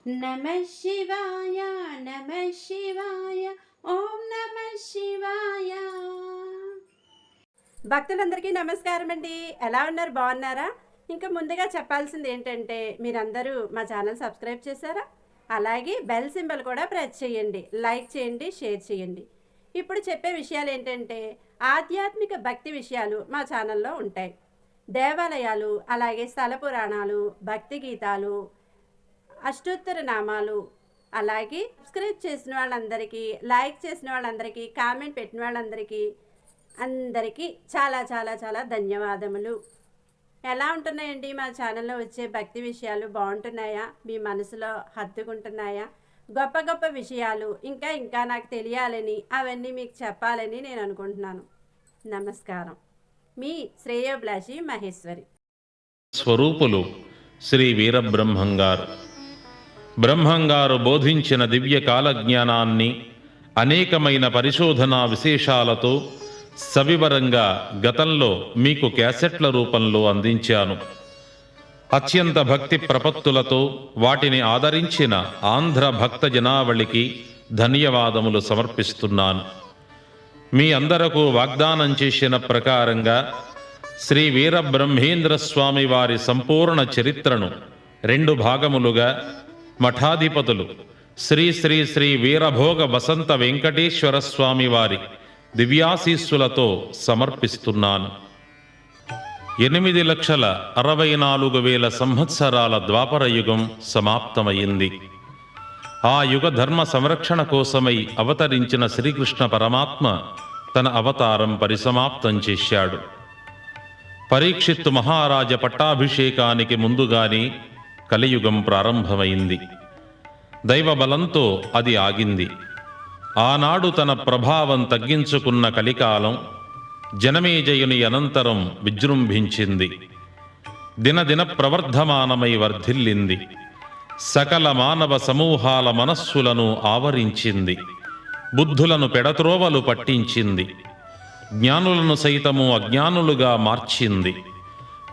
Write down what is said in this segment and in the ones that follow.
నమః శివాయ నమః శివాయ ఓం నమః శివాయ. భక్తులందరికీ నమస్కారం అండి. ఎలా ఉన్నారు? బాగున్నారా? ఇంకా ముందుగా చెప్పాల్సింది ఏంటంటే, మీరందరూ మా ఛానల్ సబ్స్క్రైబ్ చేశారా? అలాగే బెల్ సింబల్ కూడా ప్రెస్ చేయండి, లైక్ చేయండి, షేర్ చేయండి. ఇప్పుడు చెప్పే విషయాలు ఏంటంటే, ఆధ్యాత్మిక భక్తి విషయాలు మా ఛానల్లో ఉంటాయి. దేవాలయాలు, అలాగే స్థల పురాణాలు, భక్తి గీతాలు, అష్టోత్తర నామాలు, అలాగే సబ్స్క్రైబ్ చేసిన వాళ్ళందరికీ, లైక్ చేసిన వాళ్ళందరికీ, కామెంట్ పెట్టిన వాళ్ళందరికీ అందరికీ చాలా చాలా చాలా ధన్యవాదములు. ఎలా ఉంటున్నాయండి మా ఛానల్లో వచ్చే భక్తి విషయాలు? బాగుంటున్నాయా? మీ మనసులో హత్తుకుంటున్నాయా? గొప్ప గొప్ప విషయాలు ఇంకా ఇంకా నాకు తెలియాలని, అవన్నీ మీకు చెప్పాలని నేను అనుకుంటున్నాను. నమస్కారం. మీ శ్రేయోభిలాషి మహేశ్వరి. స్వరూపులు శ్రీ వీరబ్రహ్మంగారు. బ్రహ్మంగారు బోధించిన దివ్య కాలజ్ఞానాన్ని అనేకమైన పరిశోధనా విశేషాలతో సవివరంగా గతంలో మీకు క్యాసెట్ల రూపంలో అందించాను. అత్యంత భక్తి ప్రపత్తులతో వాటిని ఆదరించిన ఆంధ్ర భక్త జనావళికి ధన్యవాదములు సమర్పిస్తున్నాను. మీ అందరకు వాగ్దానం చేసిన ప్రకారంగా శ్రీ వీరబ్రహ్మేంద్ర స్వామి వారి సంపూర్ణ చరిత్రను 2 భాగములుగా మఠాధిపతులు శ్రీ శ్రీ శ్రీ వీరభోగ వసంత వెంకటేశ్వర స్వామి వారి దివ్యాశీస్సులతో సమర్పిస్తున్నాను. 8,64,000 సంవత్సరాల ద్వాపర యుగం సమాప్తమైంది. ఆ యుగ ధర్మ సంరక్షణ కోసమై అవతరించిన శ్రీకృష్ణ పరమాత్మ తన అవతారం పరిసమాప్తం చేశాడు. పరీక్షిత్తు మహారాజ పట్టాభిషేకానికి ముందుగానే కలియుగం ప్రారంభమైంది. దైవబలంతో అది ఆగింది. ఆనాడు తన ప్రభావం తగ్గించుకున్న కలికాలం జనమేజయుని అనంతరం విజృంభించింది. దినదిన ప్రవర్ధమానమై వర్ధిల్లింది. సకల మానవ సమూహాల మనస్సులను ఆవరించింది. బుద్ధులను పెడత్రోవలు పట్టించింది. జ్ఞానులను సైతము అజ్ఞానులుగా మార్చింది.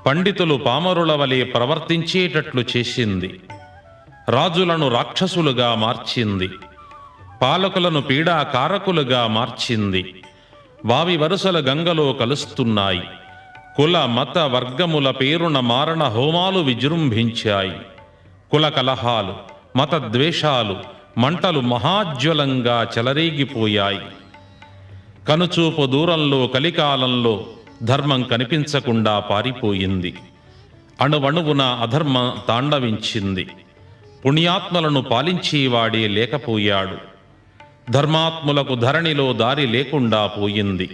పండితులు పామరుల వలె ప్రవర్తించేటట్లు చేసింది. రాజులను రాక్షసులుగా మార్చింది. పాలకులను పీడాకారకులుగా మార్చింది. వావి వరుసల గంగలో కలుస్తున్నాయి. కుల మత వర్గముల పేరున మారణ హోమాలు విజృంభించాయి. కుల కలహాలు, మత ద్వేషాలు, మంటలు మహాజ్వలంగా చెలరేగిపోయాయి. కనుచూపు దూరంలో కలికాలంలో ధర్మం కనిపించకుండా పారిపోయింది. అణువణువున అధర్మ తాండవించింది. పుణ్యాత్మలను పాలించేవాడే లేకపోయాడు. ధర్మాత్ములకు ధరణిలో దారి లేకుండా పోయింది.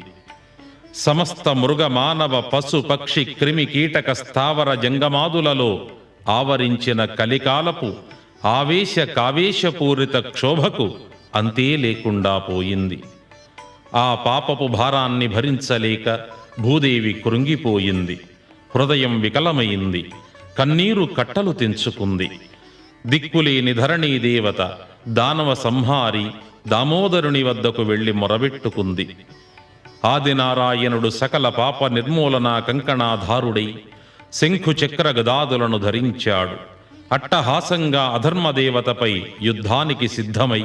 సమస్త మృగ మానవ పశు పక్షి క్రిమి కీటక స్థావర జంగమాదులలో ఆవరించిన కలికాలపు ఆవేశ కావేశపూరిత క్షోభకు అంతే లేకుండా పోయింది. ఆ పాపపు భారాన్ని భరించలేక భూదేవి కృంగిపోయింది. హృదయం వికలమైంది. కన్నీరు కట్టలు తెంచుకుంది. దిక్కులేని ధరణీ దేవత దానవ సంహారి దామోదరుని వద్దకు వెళ్లి మొరబెట్టుకుంది. ఆదినారాయణుడు సకల పాప నిర్మూలన కంకణాధారుడై శంఖు చక్ర గదాదులను ధరించాడు. అట్టహాసంగా అధర్మదేవతపై యుద్ధానికి సిద్ధమై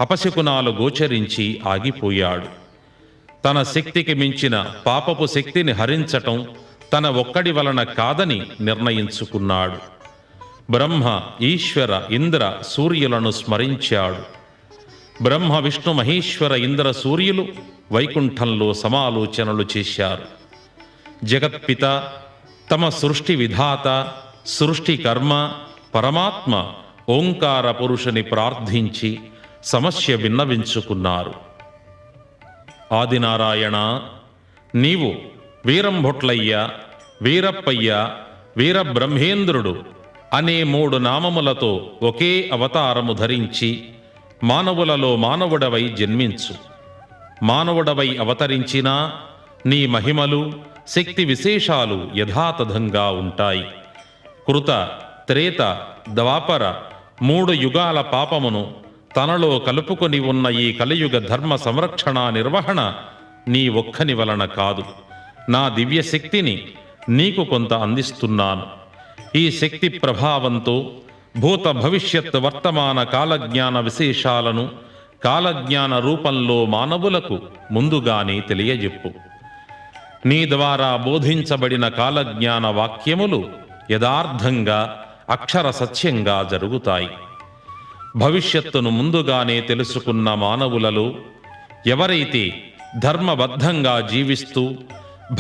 అపశకునాలు గోచరించి ఆగిపోయాడు. తన శక్తికి మించిన పాపపు శక్తిని హరించటం తన ఒక్కడి వలన కాదని నిర్ణయించుకున్నాడు. బ్రహ్మ, ఈశ్వర, ఇంద్ర, సూర్యులను స్మరించాడు. బ్రహ్మ, విష్ణు, మహేశ్వర, ఇంద్ర, సూర్యులు వైకుంఠంలో సమాలోచనలు చేశారు. జగత్పిత, తమ సృష్టి విధాత, సృష్టికర్మ, పరమాత్మ ఓంకార పురుషుని ప్రార్థించి సమస్య విన్నవించుకున్నారు. ఆదినారాయణ, నీవు వీరంభొట్లయ్య, వీరప్పయ్య, వీరబ్రహ్మేంద్రుడు అనే 3 నామములతో ఒకే అవతారము ధరించి మానవులలో మానవుడవై జన్మించు. మానవుడవై అవతరించినా నీ మహిమలు, శక్తి విశేషాలు యథాతథంగా ఉంటాయి. కృత, త్రేత, ద్వాపర 3 యుగాల పాపమును తనలో కలుపుకొని ఉన్న ఈ కలియుగ ధర్మ సంరక్షణ నిర్వహణ నీ ఒక్కని వలన కాదు. నా దివ్యశక్తిని నీకు కొంత అందిస్తున్నాను. ఈ శక్తి ప్రభావంతో భూత భవిష్యత్ వర్తమాన కాలజ్ఞాన విశేషాలను కాలజ్ఞాన రూపంలో మానవులకు ముందుగానే తెలియజెప్పు. నీ ద్వారా బోధించబడిన కాలజ్ఞాన వాక్యములు యథార్థంగా అక్షర సత్యంగా జరుగుతాయి. భవిష్యత్తును ముందుగానే తెలుసుకున్న మానవులలో ఎవరైతే ధర్మబద్ధంగా జీవిస్తూ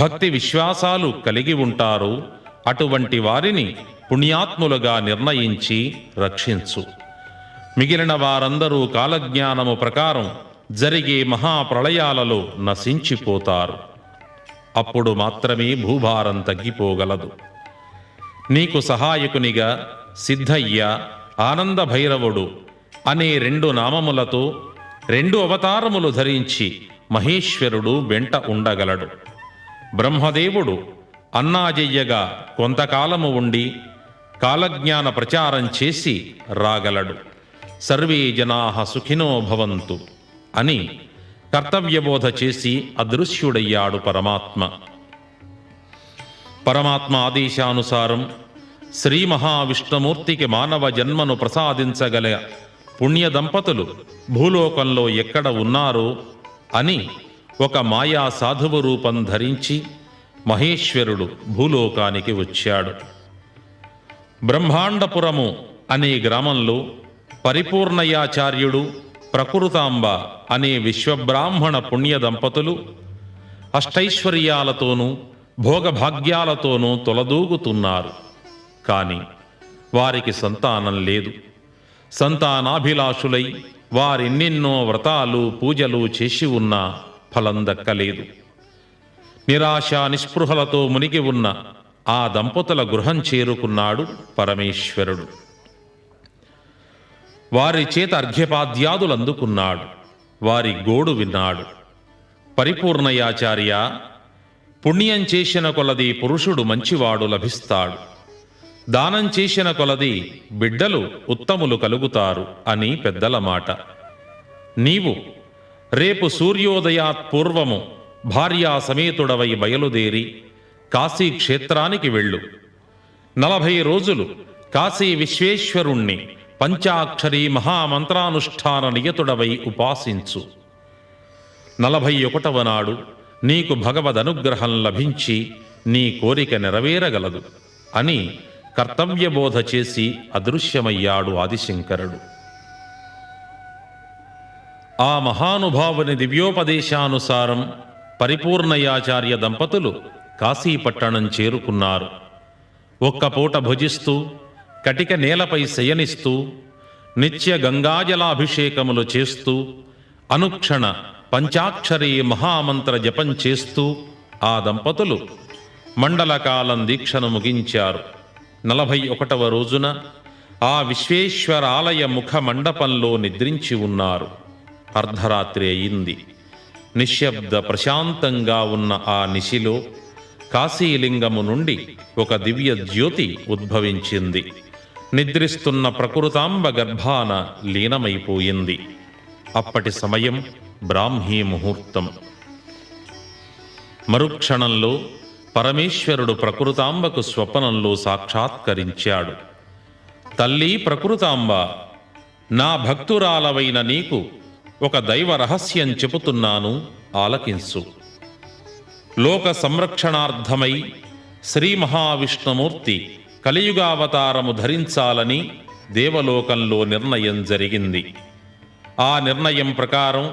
భక్తి విశ్వాసాలు కలిగి ఉంటారో అటువంటి వారిని పుణ్యాత్ములుగా నిర్ణయించి రక్షించు. మిగిలిన వారందరూ కాలజ్ఞానము ప్రకారం జరిగే మహాప్రళయాలలో నశించిపోతారు. అప్పుడు మాత్రమే భూభారం తగ్గిపోగలదు. నీకు సహాయకునిగా సిద్ధయ్య, ఆనంద భైరవుడు అనే 2 నామములతో 2 అవతారములు ధరించి మహేశ్వరుడు వెంట ఉండగలడు. బ్రహ్మదేవుడు అన్నాజయ్యగా కొంతకాలము ఉండి కాలజ్ఞాన ప్రచారం చేసి రాగలడు. సర్వే జనాః సుఖినో భవంతు అని కర్తవ్యబోధ చేసి అదృశ్యుడయ్యాడు పరమాత్మ. పరమాత్మ ఆదేశానుసారం శ్రీ మహావిష్ణుమూర్తికి మానవ జన్మను ప్రసాదించగల పుణ్య దంపతులు భూలోకంలో ఎక్కడ ఉన్నారో అని ఒక మాయా సాధువు రూపం ధరించి మహేశ్వరుడు భూలోకానికి వచ్చాడు. బ్రహ్మాండపురము అనే గ్రామంలో పరిపూర్ణయాచార్యుడు, ప్రకృతాంబ అనే విశ్వబ్రాహ్మణ పుణ్య దంపతులు అష్టైశ్వర్యాలతోనూ భోగభాగ్యాలతోనూ తొలదూగుతున్నారు. కానీ వారికి సంతానం లేదు. సంతానాభిలాషులై వారెన్నెన్నో వ్రతాలు పూజలు చేసి ఉన్నా ఫలం దక్కలేదు. నిరాశ నిస్పృహలతో మునిగి ఉన్న ఆ దంపతుల గృహం చేరుకున్నాడు పరమేశ్వరుడు. వారి చేత అర్ఘ్యపాద్యాదులు అందుకున్నాడు. వారి గోడు విన్నాడు. పరిపూర్ణయాచార్య, పుణ్యం చేసిన కొలది పురుషుడు మంచివాడు లభిస్తాడు, దానం చేసిన కొలది బిడ్డలు ఉత్తములు కలుగుతారు అని పెద్దల మాట. నీవు రేపు సూర్యోదయాత్ పూర్వము భార్యా సమేతుడవై బయలుదేరి కాశీ క్షేత్రానికి వెళ్ళు. 40 రోజులు కాశీ విశ్వేశ్వరుణ్ణి పంచాక్షరీ మహామంత్రానుష్ఠాన నియతుడవై ఉపాసించు. 41వ నాడు నీకు భగవదనుగ్రహం లభించి నీ కోరిక నెరవేరగలదు అని కర్తవ్యబోధ చేసి అదృశ్యమయ్యాడు ఆదిశంకరుడు. ఆ మహానుభావుని దివ్యోపదేశానుసారం పరిపూర్ణయాచార్య దంపతులు కాశీపట్టణం చేరుకున్నారు. ఒక్కపూట భుజిస్తూ కటిక నేలపై శయనిస్తూ నిత్య గంగాజలాభిషేకములు చేస్తూ అనుక్షణ పంచాక్షరీ మహామంత్ర జపం చేస్తూ ఆ దంపతులు మండలకాలం దీక్షను ముగించారు. 41వ రోజున ఆ విశ్వేశ్వరాలయ ముఖ మండపంలో నిద్రించి ఉన్నారు. అర్ధరాత్రి అయింది. నిశ్శబ్ద ప్రశాంతంగా ఉన్న ఆ నిశిలో కాశీలింగము నుండి ఒక దివ్య జ్యోతి ఉద్భవించింది. నిద్రిస్తున్న ప్రకృతాంబ గర్భాన లీనమైపోయింది. అప్పటి సమయం బ్రాహ్మీ ముహూర్తం. మరుక్షణంలో పరమేశ్వరుడు ప్రకృతాంబకు స్వప్నంలో సాక్షాత్కరించాడు. తల్లి ప్రకృతాంబ, నా భక్తురాలవైన నీకు ఒక దైవ రహస్యం చెబుతున్నాను, ఆలకించు. లోక సంరక్షణార్థమై శ్రీ మహావిష్ణుమూర్తి కలియుగావతారము ధరించాలని దేవలోకంలో నిర్ణయం జరిగింది. ఆ నిర్ణయం ప్రకారం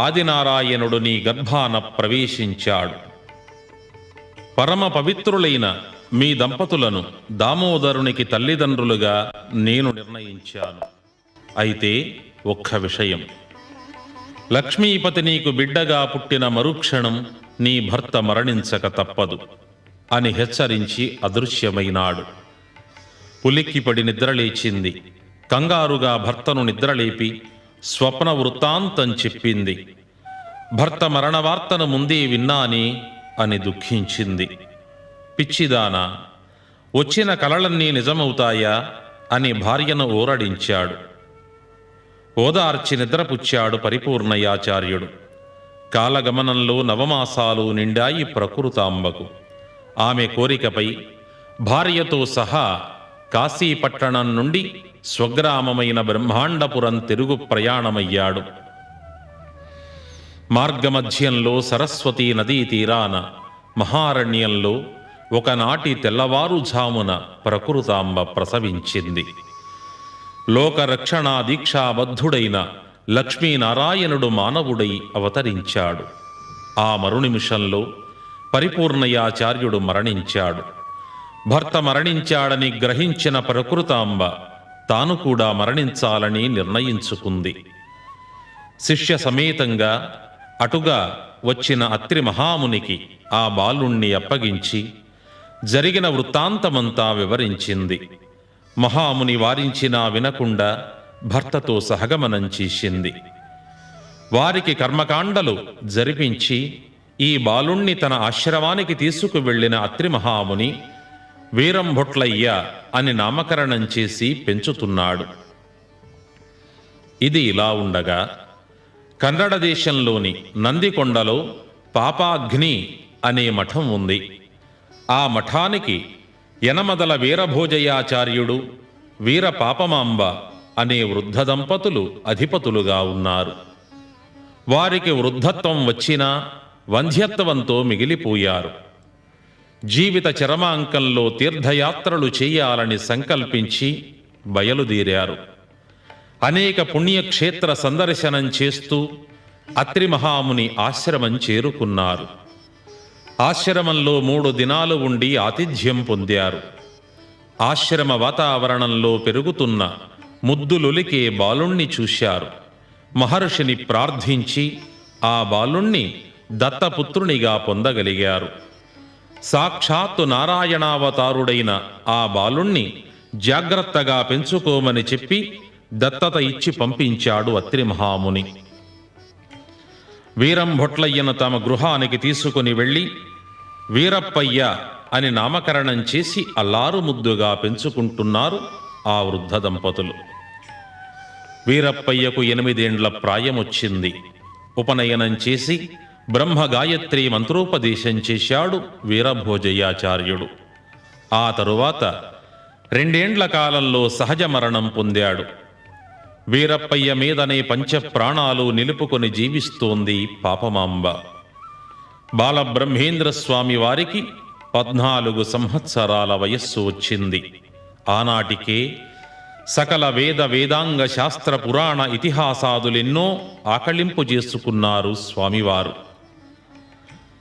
ఆదినారాయణుడు నీ గర్భాన ప్రవేశించాడు. పరమ పవిత్రులైన మీ దంపతులను దామోదరునికి తల్లిదండ్రులుగా నేను నిర్ణయించాను. అయితే ఒక్క విషయం, లక్ష్మీపతి నీకు బిడ్డగా పుట్టిన మరుక్షణం నీ భర్త మరణించక తప్పదు అని హెచ్చరించి అదృశ్యమైనాడు. ఉలిక్కిపడి నిద్రలేచింది. కంగారుగా భర్తను నిద్రలేపి స్వప్న వృత్తాంతం చెప్పింది. భర్త మరణవార్తను ముందే విన్నాని అని దుఃఖించింది. పిచ్చిదానా, వచ్చిన కలలన్నీ నిజమవుతాయా అని భార్యను ఓరడించాడు. ఓదార్చి నిద్రపుచ్చాడు పరిపూర్ణయాచార్యుడు. కాలగమనంలో 9 మాసాలు నిండాయి ప్రకృతాంబకు. ఆమె కోరికపై భార్యతో సహా కాశీపట్టణం నుండి స్వగ్రామమైన బ్రహ్మాండపురం తిరుగు ప్రయాణమయ్యాడు. మార్గమధ్యంలో సరస్వతీ నదీ తీరాన మహారణ్యంలో ఒకనాటి తెల్లవారుఝామున ప్రకృతాంబ ప్రసవించింది. లోకరక్షణా దీక్షాబద్ధుడైన లక్ష్మీనారాయణుడు మానవుడై అవతరించాడు. ఆ మరునిమిషంలో పరిపూర్ణయాచార్యుడు మరణించాడు. భర్త మరణించాడని గ్రహించిన ప్రకృతాంబ తాను కూడా మరణించాలని నిర్ణయించుకుంది. శిష్య సమేతంగా అటుగా వచ్చిన అత్రి మహామునికి ఆ బాలుణ్ణి అప్పగించి జరిగిన వృత్తాంతమంతా వివరించింది. మహాముని వారించినా వినకుండా భర్తతో సహగమనం చేసింది. వారికి కర్మకాండలు జరిపించి ఈ బాలుణ్ణి తన ఆశ్రమానికి తీసుకువెళ్లిన అత్రి మహాముని వీరంభొట్లయ్య అని నామకరణం చేసి పెంచుతున్నాడు. ఇది ఇలా ఉండగా కన్నడ దేశంలోని నందికొండలో పాపాగ్ని అనే మఠం ఉంది. ఆ మఠానికి యనమదల వీరభోజయాచార్యుడు, వీర పాపమాంబ అనే వృద్ధ దంపతులు అధిపతులుగా ఉన్నారు. వారికి వృద్ధత్వం వచ్చినా వంధ్యత్వంతో మిగిలిపోయారు. జీవిత చరమాంకంలో తీర్థయాత్రలు చేయాలని సంకల్పించి బయలుదేరారు. అనేక పుణ్యక్షేత్ర సందర్శనం చేస్తూ అత్రి మహాముని ఆశ్రమం చేరుకున్నారు. ఆశ్రమంలో 3 దినాలు ఉండి ఆతిథ్యం పొందారు. ఆశ్రమ వాతావరణంలో పెరుగుతున్న ముద్దులొలికే బాలుణ్ణి చూశారు. మహర్షిని ప్రార్థించి ఆ బాలుణ్ణి దత్తపుత్రునిగా పొందగలిగారు. సాక్షాత్తు నారాయణావతారుడైన ఆ బాలుణ్ణి జాగ్రత్తగా పెంచుకోమని చెప్పి దత్తత ఇచ్చి పంపించాడు అత్రి మహాముని. వీరంభొట్లయ్యను తమ గృహానికి తీసుకుని వెళ్ళి వీరప్పయ్య అని నామకరణం చేసి అల్లారు ముద్దుగా పెంచుకుంటున్నారు ఆ వృద్ధ దంపతులు. వీరప్పయ్యకు 8 ఏండ్ల ప్రాయమొచ్చింది. ఉపనయనం చేసి బ్రహ్మ గాయత్రి మంత్రోపదేశం చేశాడు వీరభోజయాచార్యుడు. ఆ తరువాత 2 ఏండ్ల కాలంలో సహజ మరణం పొందాడు. వీరప్పయ్య మీదనే పంచప్రాణాలు నిలుపుకొని జీవిస్తోంది పాపమాంబ. బాలబ్రహ్మేంద్ర స్వామి వారికి 14 సంవత్సరాల వయస్సు వచ్చింది. ఆనాటికే సకల వేదాంగ శాస్త్ర పురాణ ఇతిహాసాదులెన్నో ఆకళింపు చేసుకున్నారు స్వామివారు.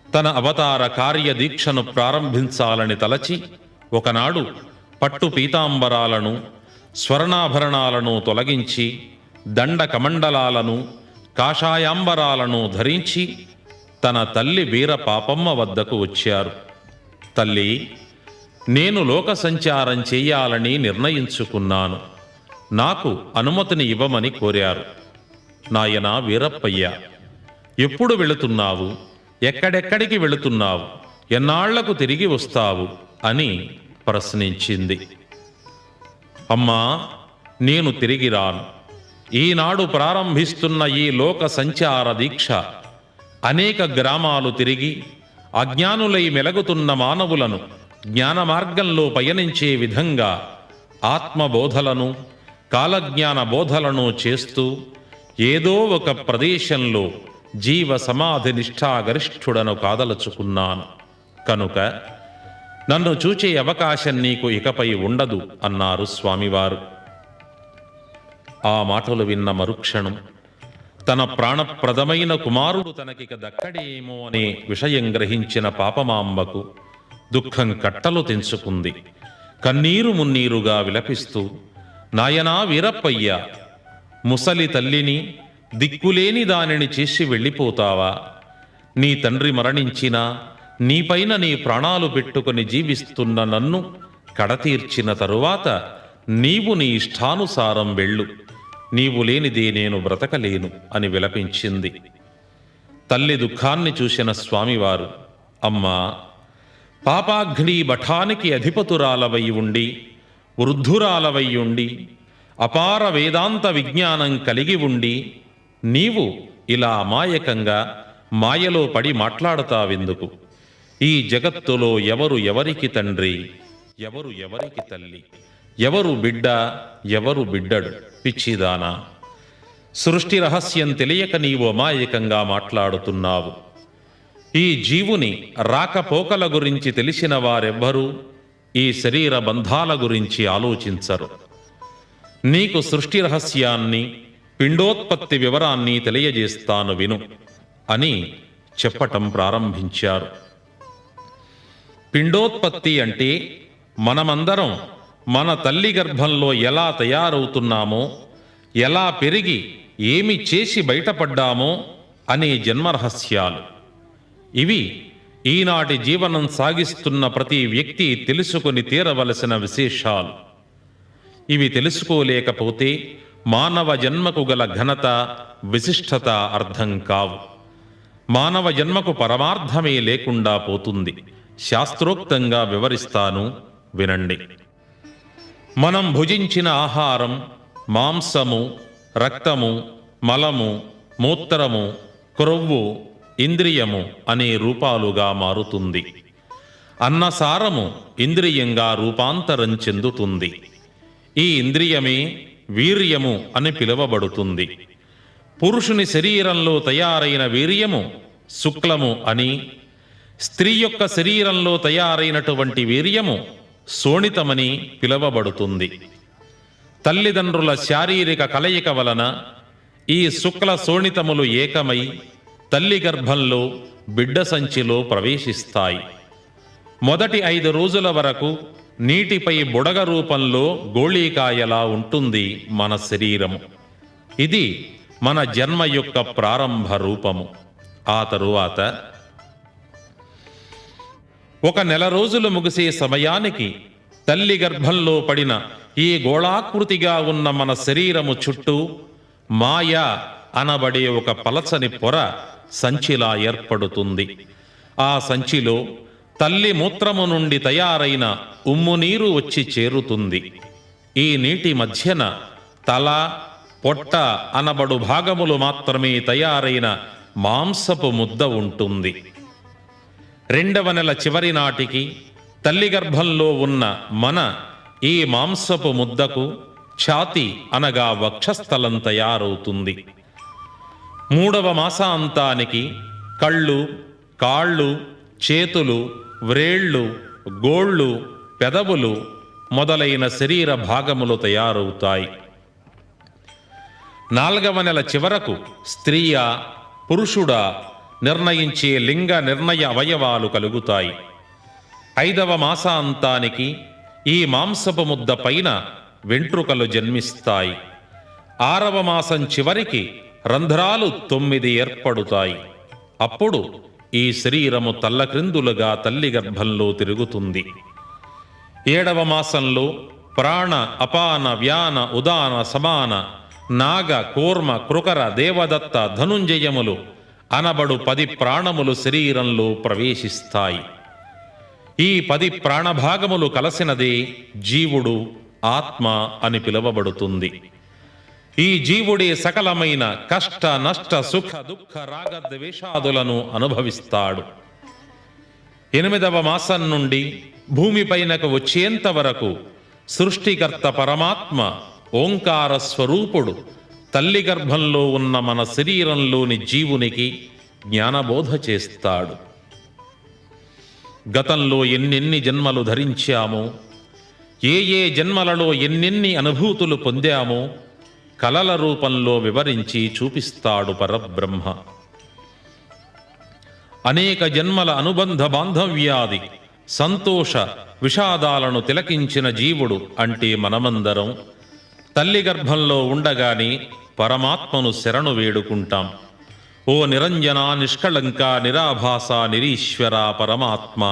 తన అవతార కార్యదీక్షను ప్రారంభించాలని తలచి ఒకనాడు పట్టు పీతాంబరాలను, స్వర్ణాభరణాలను తొలగించి దండ కమండలాలను, కాషాయాంబరాలను ధరించి తన తల్లి వీర పాపమ్మ వద్దకు వచ్చారు. తల్లి, నేను లోక సంచారం చెయ్యాలని నిర్ణయించుకున్నాను. నాకు అనుమతిని ఇవ్వమని కోరారు. నాయనా వీరప్పయ్య, ఎప్పుడు వెళుతున్నావు? ఎక్కడెక్కడికి వెళుతున్నావు? ఎన్నాళ్లకు తిరిగి వస్తావు అని ప్రశ్నించింది. అమ్మా, నేను తిరిగి రాను. ఈనాడు ప్రారంభిస్తున్న ఈ లోక సంచార దీక్ష అనేక గ్రామాలు తిరిగి అజ్ఞానులై మెలగుతున్న మానవులను జ్ఞాన మార్గంలో పయనించే విధంగా ఆత్మబోధలను, కాలజ్ఞాన బోధలను చేస్తూ ఏదో ఒక ప్రదేశంలో జీవ సమాధి నిష్ఠాగరిష్ఠుడను కాదలుచుకున్నాను. కనుక నన్ను చూచే అవకాశం నీకు ఇకపై ఉండదు అన్నారు స్వామివారు. ఆ మాటలు విన్న మరుక్షణం తన ప్రాణప్రదమైన కుమారుడు తనకిక దక్కడేమో అనే విషయం గ్రహించిన పాపమాంబకు దుఃఖం కట్టలు తెంచుకుంది. కన్నీరు మున్నీరుగా విలపిస్తూ, నాయనా వీరప్పయ్య, ముసలి తల్లిని, దిక్కులేని దానిని చేసి వెళ్ళిపోతావా? నీ తండ్రి మరణించినా నీపైన నీ ప్రాణాలు పెట్టుకుని జీవిస్తున్న నన్ను కడతీర్చిన తరువాత నీవు నీ ఇష్టానుసారం వెళ్ళు. నీవు లేనిదే నేను బ్రతకలేను అని విలపించింది. తల్లి దుఃఖాన్ని చూసిన స్వామివారు, అమ్మా, పాపాగ్ని మఠానికి అధిపతురాలవై ఉండి, వృద్ధురాలవై ఉండి, అపార వేదాంత విజ్ఞానం కలిగి ఉండి నీవు ఇలా అమాయకంగా మాయలో పడి మాట్లాడతావెందుకు? ఈ జగత్తులో ఎవరు ఎవరికి తండ్రి, ఎవరు ఎవరికి తల్లి, ఎవరు బిడ్డ ఎవరు బిడ్డడు పిచ్చిదానా. సృష్టి రహస్యం తెలియక నీవు అమాయకంగా మాట్లాడుతున్నావు. ఈ జీవుని రాకపోకల గురించి తెలిసిన వారెవ్వరూ ఈ శరీర బంధాల గురించి ఆలోచించరు. నీకు సృష్టి రహస్యాన్ని, పిండోత్పత్తి వివరాన్ని తెలియజేస్తాను విను అని చెప్పటం ప్రారంభించారు. పిండోత్పత్తి అంటే మనమందరం మన తల్లి గర్భంలో ఎలా తయారవుతున్నామో, ఎలా పెరిగి ఏమి చేసి బయటపడ్డామో అనే జన్మరహస్యాలు. ఇవి ఈనాటి జీవనం సాగిస్తున్న ప్రతి వ్యక్తి తెలుసుకొని తీరవలసిన విశేషాలు. ఇవి తెలుసుకోలేకపోతే మానవ జన్మకు గల ఘనత, విశిష్టత అర్థం కావు. మానవ జన్మకు పరమార్థమే లేకుండా పోతుంది. శాస్త్రోక్తంగా వివరిస్తాను వినండి. మనం భుజించిన ఆహారం మాంసము, రక్తము, మలము, మూత్రము, క్రొవ్వు, ఇంద్రియము అనే రూపాలుగా మారుతుంది. అన్నసారము ఇంద్రియంగా రూపాంతరం చెందుతుంది. ఈ ఇంద్రియమే వీర్యము అని పిలువబడుతుంది. పురుషుని శరీరంలో తయారైన వీర్యము శుక్లము అని, స్త్రీ యొక్క శరీరంలో తయారైనటువంటి వీర్యము శోణితమని పిలువబడుతుంది. తల్లిదండ్రుల శారీరక కలయిక వలన ఈ శుక్ల శోణితములు ఏకమై తల్లి గర్భంలో బిడ్డ సంచిలో ప్రవేశిస్తాయి. మొదటి 5 రోజుల వరకు నీటిపై బుడగ రూపంలో గోళీకాయలా ఉంటుంది మన శరీరము. ఇది మన జన్మ యొక్క ప్రారంభ రూపము. ఆ తరువాత 1 నెల రోజులు ముగిసే సమయానికి తల్లి గర్భంలో పడిన ఈ గోళాకృతిగా ఉన్న మన శరీరము చుట్టూ మాయ అనబడే ఒక పలచని పొర సంచిలా ఏర్పడుతుంది. ఆ సంచిలో తల్లి మూత్రము నుండి తయారైన ఉమ్ము నీరు వచ్చి చేరుతుంది. ఈ నీటి మధ్యన తల, పొట్ట అనబడు భాగములు మాత్రమే తయారైన మాంసపు ముద్ద ఉంటుంది. 2వ నెల చివరి నాటికి తల్లి గర్భంలో ఉన్న మన ఈ మాంసపు ముద్దకు ఛాతి అనగా వక్షస్థలం తయారవుతుంది. 3వ మాసాంతానికి కళ్ళు, కాళ్ళు, చేతులు, వ్రేళ్ళు, గోళ్ళు, పెదవులు మొదలైన శరీర భాగములు తయారవుతాయి. 4వ నెల చివరకు స్త్రీయా పురుషుడా నిర్ణయించే లింగ నిర్ణయ అవయవాలు కలుగుతాయి. 5వ మాసాంతానికి ఈ మాంసపు ముద్ద పైన వెంట్రుకలు జన్మిస్తాయి. 6వ మాసం చివరికి రంధ్రాలు 9 ఏర్పడుతాయి. అప్పుడు ఈ శరీరము తల్లక్రిందులుగా తల్లి గర్భంలో తిరుగుతుంది. 7వ మాసంలో ప్రాణ, అపాన, వ్యాన, ఉదాన, సమాన, నాగ, కూర్మ, కృకర, దేవదత్త, ధనుంజయములు అనబడు 10 ప్రాణములు శరీరంలో ప్రవేశిస్తాయి. ఈ 10 ప్రాణభాగములు కలసినదే జీవుడు, ఆత్మ అని పిలువబడుతుంది. ఈ జీవుడే సకలమైన కష్ట, నష్ట, సుఖ, దుఃఖ, రాగ, ద్వేషాదులను అనుభవిస్తాడు. 8వ మాసం నుండి భూమిపైనకు వచ్చేంత వరకు సృష్టికర్త పరమాత్మ ఓంకార స్వరూపుడు తల్లి గర్భంలో ఉన్న మన శరీరంలోని జీవునికి జ్ఞానబోధ చేస్తాడు. గతంలో ఎన్నెన్ని జన్మలు ధరించామో, ఏ జన్మలలో ఎన్నెన్ని అనుభూతులు పొందామో కలల రూపంలో వివరించి చూపిస్తాడు పరబ్రహ్మ. అనేక జన్మల అనుబంధ బాంధవ్యాది సంతోష విషాదాలను తిలకించిన జీవుడు అంటే మనమందరం తల్లి గర్భంలో ఉండగానే పరమాత్మను శరణు వేడుకుంటాం. ఓ నిరంజన, నిష్కళంక, నిరాభాస, నిరీశ్వర పరమాత్మ,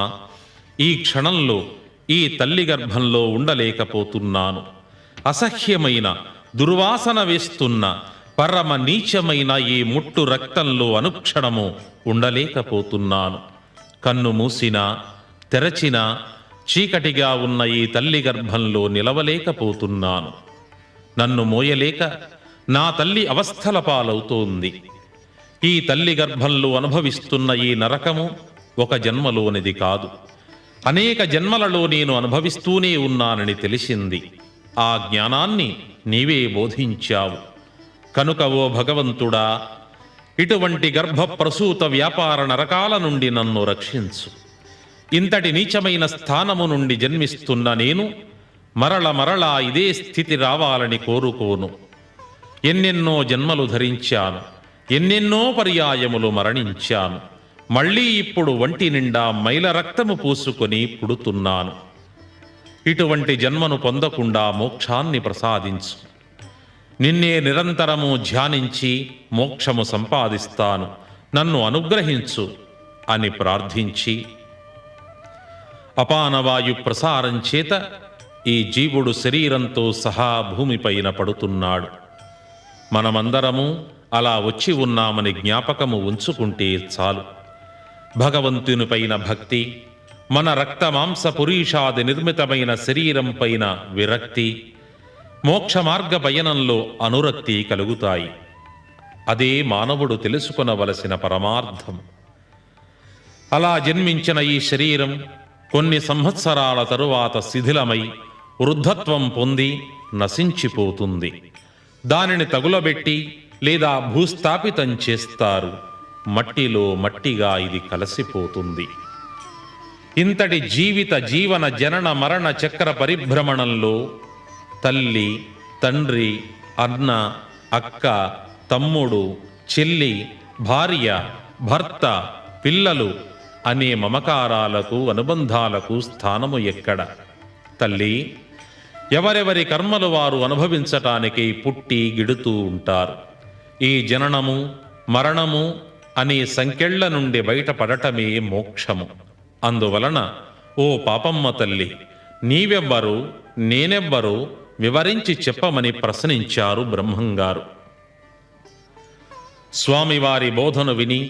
ఈ క్షణంలో ఈ తల్లి గర్భంలో ఉండలేకపోతున్నాను. అసహ్యమైన దుర్వాసన వేస్తున్న పరమ నీచమైన ఈ ముట్టు రక్తంలో అనుక్షణము ఉండలేకపోతున్నాను. కన్ను మూసినా తెరచినా చీకటిగా ఉన్న ఈ తల్లి గర్భంలో నిలవలేకపోతున్నాను. నన్ను మోయలేక నా తల్లి అవస్థల పాలవుతోంది. ఈ తల్లి గర్భంలో అనుభవిస్తున్న ఈ నరకము ఒక జన్మలోనిది కాదు, అనేక జన్మలలో నేను అనుభవిస్తూనే ఉన్నానని తెలిసింది. ఆ జ్ఞానాన్ని నీవే బోధించావు. కనుక ఓ భగవంతుడా, ఇటువంటి గర్భప్రసూత వ్యాపార నరకాల నుండి నన్ను రక్షించు. ఇంతటి నీచమైన స్థానము నుండి జన్మిస్తున్న నేను మరలా ఇదే స్థితి రావాలని కోరుకోను. ఎన్నెన్నో జన్మలు ధరించాను, ఎన్నెన్నో పర్యాయములు మరణించాను. మళ్ళీ ఇప్పుడు వంటి నిండా మైల రక్తము పూసుకొని పుడుతున్నాను. ఇటువంటి జన్మను పొందకుండా మోక్షాన్ని ప్రసాదించు. నిన్నే నిరంతరము ధ్యానించి మోక్షము సంపాదిస్తాను, నన్ను అనుగ్రహించు అని ప్రార్థించి అపానవాయు ప్రసారం చేత ఈ జీవుడు శరీరంతో సహా భూమిపైన పడుతున్నాడు. మనమందరము అలా వచ్చి ఉన్నామని జ్ఞాపకము ఉంచుకుంటే చాలు. భగవంతునిపైన భక్తి, మన రక్త మాంస పురీషాది నిర్మితమైన శరీరం పైన విరక్తి, మోక్ష మార్గ పయనంలో అనురక్తి కలుగుతాయి. అదే మానవుడు తెలుసుకొనవలసిన పరమార్థం. అలా జన్మించిన ఈ శరీరం కొన్ని సంవత్సరాల తరువాత శిథిలమై వృద్ధత్వం పొంది నశించిపోతుంది. దానిని తగులబెట్టి లేదా భూస్థాపితం చేస్తారు. మట్టిలో మట్టిగా ఇది కలిసిపోతుంది. ఇంతటి జీవన జనన మరణ చక్ర పరిభ్రమణంలో తల్లి, తండ్రి, అన్న, అక్క, తమ్ముడు, చెల్లి, భార్య, భర్త, పిల్లలు అనే మమకారాలకు అనుబంధాలకు స్థానము ఎక్కడ? తల్లి, ఎవరెవరి కర్మలు వారు అనుభవించటానికి పుట్టి గిడుతూ ఉంటారు. ఈ జననము మరణము అనే సంకెళ్ల నుండి బయటపడటమే మోక్షము. అందువలన ఓ పాపమ్మ తల్లి, నీవెవ్వరు, నేనెవ్వరు వివరించి చెప్పమని ప్రశ్నించారు బ్రహ్మంగారు. స్వామివారి బోధను విని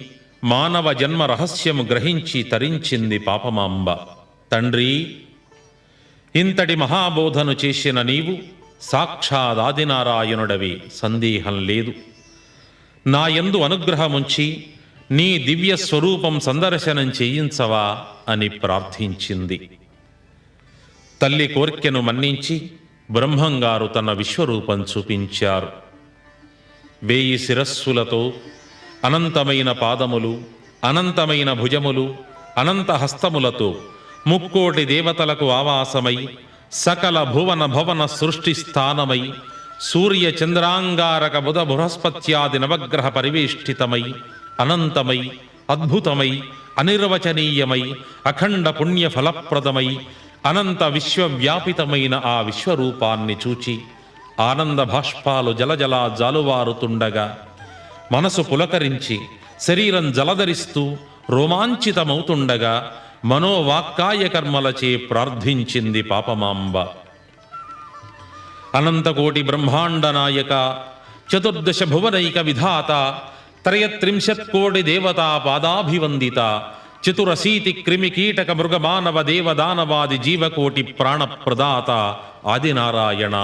మానవ జన్మ రహస్యము గ్రహించి తరించింది పాపమాంబ. తండ్రి, ఇంతటి మహాబోధను చేసిన నీవు సాక్షాత్ ఆదినారాయణుడవి, సందేహం లేదు. నా యందు అనుగ్రహముంచి నీ దివ్య స్వరూపం సందర్శనం చేయించవా అని ప్రార్థించింది. తల్లి కోర్కెను మన్నించి బ్రహ్మంగారు తన విశ్వరూపం చూపించారు. 1000 శిరస్సులతో, అనంతమైన పాదములు, అనంతమైన భుజములు, అనంత హస్తములతో 3 కోటి దేవతలకు ఆవాసమై, సకల భువన భవన సృష్టి స్థానమై, సూర్య చంద్రాంగారక బుధ బృహస్పత్యాది నవగ్రహ పరివేష్టితమై, అనంతమై, అద్భుతమై, అనిర్వచనీయమై, అఖండ పుణ్య ఫలప్రదమై, అనంత విశ్వవ్యాపితమైన ఆ విశ్వరూపాన్ని చూచి ఆనంద భాష్పాలు జలజలా జాలువారుతుండగా మనసు పులకరించి శరీరం జలధరిస్తూ రోమాంచితమవుతుండగా మనోవాక్కాయ కర్మలచే ప్రార్థించింది పాపమాంబ. అనంతకోటి బ్రహ్మాండ నాయక, 14 భువనైక విధాత, 33 కోటి దేవతా పాదాభివందిత, 84 క్రిమి కీటక మృగ మానవ దేవదానవాది జీవకోటి ప్రాణప్రదాత ఆదినారాయణ,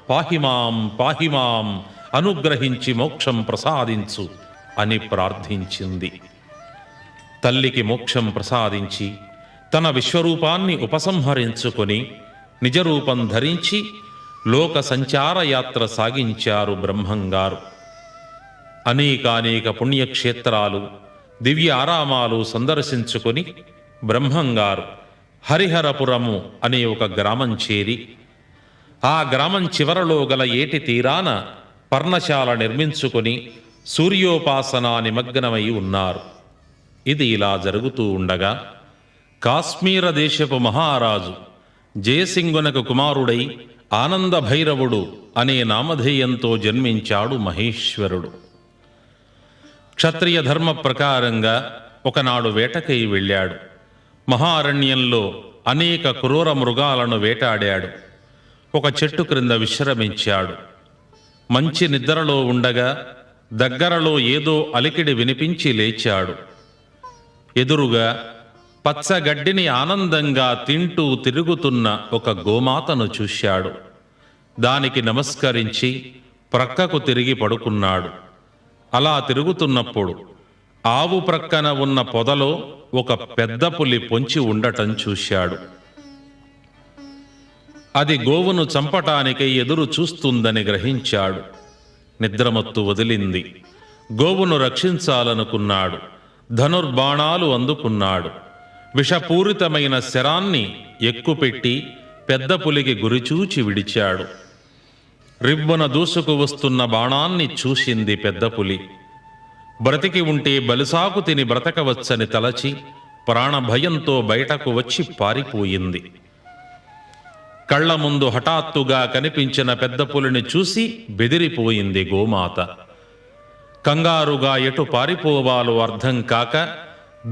పాహిమాం పాహిమాం, అనుగ్రహించి మోక్షం ప్రసాదించు అని ప్రార్థించింది. తల్లికి మోక్షం ప్రసాదించి తన విశ్వరూపాన్ని ఉపసంహరించుకొని నిజరూపం ధరించి లోక సంచార యాత్ర సాగించారు బ్రహ్మంగారు. అనేకానేక పుణ్యక్షేత్రాలు, దివ్య ఆరామాలు సందర్శించుకొని బ్రహ్మంగారు హరిహరపురము అనే ఒక గ్రామం చేరి ఆ గ్రామం చివరలో గల ఏటి తీరాన పర్ణశాల నిర్మించుకొని సూర్యోపాసనా నిమగ్నమై ఉన్నారు. ఇది ఇలా జరుగుతూ ఉండగా కాశ్మీర దేశపు మహారాజు జయసింగునకు కుమారుడై ఆనంద భైరవుడు అనే నామధేయంతో జన్మించాడు మహేశ్వరుడు. క్షత్రియ ధర్మ ప్రకారంగా ఒకనాడు వేటకై వెళ్ళాడు. మహారణ్యంలో అనేక క్రూర మృగాలను వేటాడాడు. ఒక చెట్టు క్రింద విశ్రమించాడు. మంచి నిద్రలో ఉండగా దగ్గరలో ఏదో అలికిడి వినిపించి లేచాడు. ఎదురుగా పచ్చగడ్డిని ఆనందంగా తింటూ తిరుగుతున్న ఒక గోమాతను చూశాడు. దానికి నమస్కరించి ప్రక్కకు తిరిగి పడుకున్నాడు. అలా తిరుగుతున్నప్పుడు ఆవు ప్రక్కన ఉన్న పొదలో ఒక పెద్ద పులి పొంచి ఉండటం చూశాడు. అది గోవును చంపటానికై ఎదురు చూస్తుందని గ్రహించాడు. నిద్రమత్తు వదిలింది. గోవును రక్షించాలనుకున్నాడు. ధనుర్బాణాలు అందుకున్నాడు. విషపూరితమైన శరాన్ని ఎక్కుపెట్టి పెద్ద పులికి గురిచూచి విడిచాడు. రివ్వున దూసుకు వస్తున్న బాణాన్ని చూసింది పెద్ద పులి. బ్రతికి ఉంటే బలిసాకు తిని బ్రతకవచ్చని తలచి ప్రాణభయంతో బయటకు వచ్చి పారిపోయింది. కళ్ల ముందు హఠాత్తుగా కనిపించిన పెద్ద పులిని చూసి బెదిరిపోయింది గోమాత. కంగారుగా ఎటు పారిపోవాలో అర్థం కాక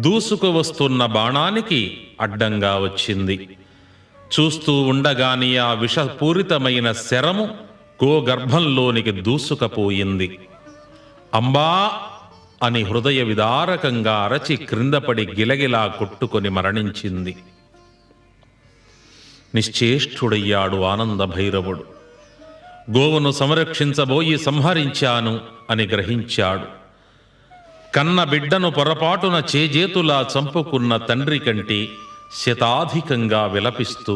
దూసుకు వస్తున్న బాణానికి అడ్డంగా వచ్చింది. చూస్తూ ఉండగానే ఆ విషపూరితమైన శరము గోగర్భంలోనికి దూసుకుపోయింది. అంబా అని హృదయ విదారకంగా అరచి క్రిందపడి గిలగిలా కొట్టుకొని మరణించింది. నిశ్చేష్టుడయ్యాడు ఆనంద భైరవుడు. గోవును సంరక్షించబోయి సంహరించాను అని గ్రహించాడు. కన్న బిడ్డను పొరపాటున చేజేతులా చంపుకున్న తండ్రి కంటే శతాధికంగా విలపిస్తూ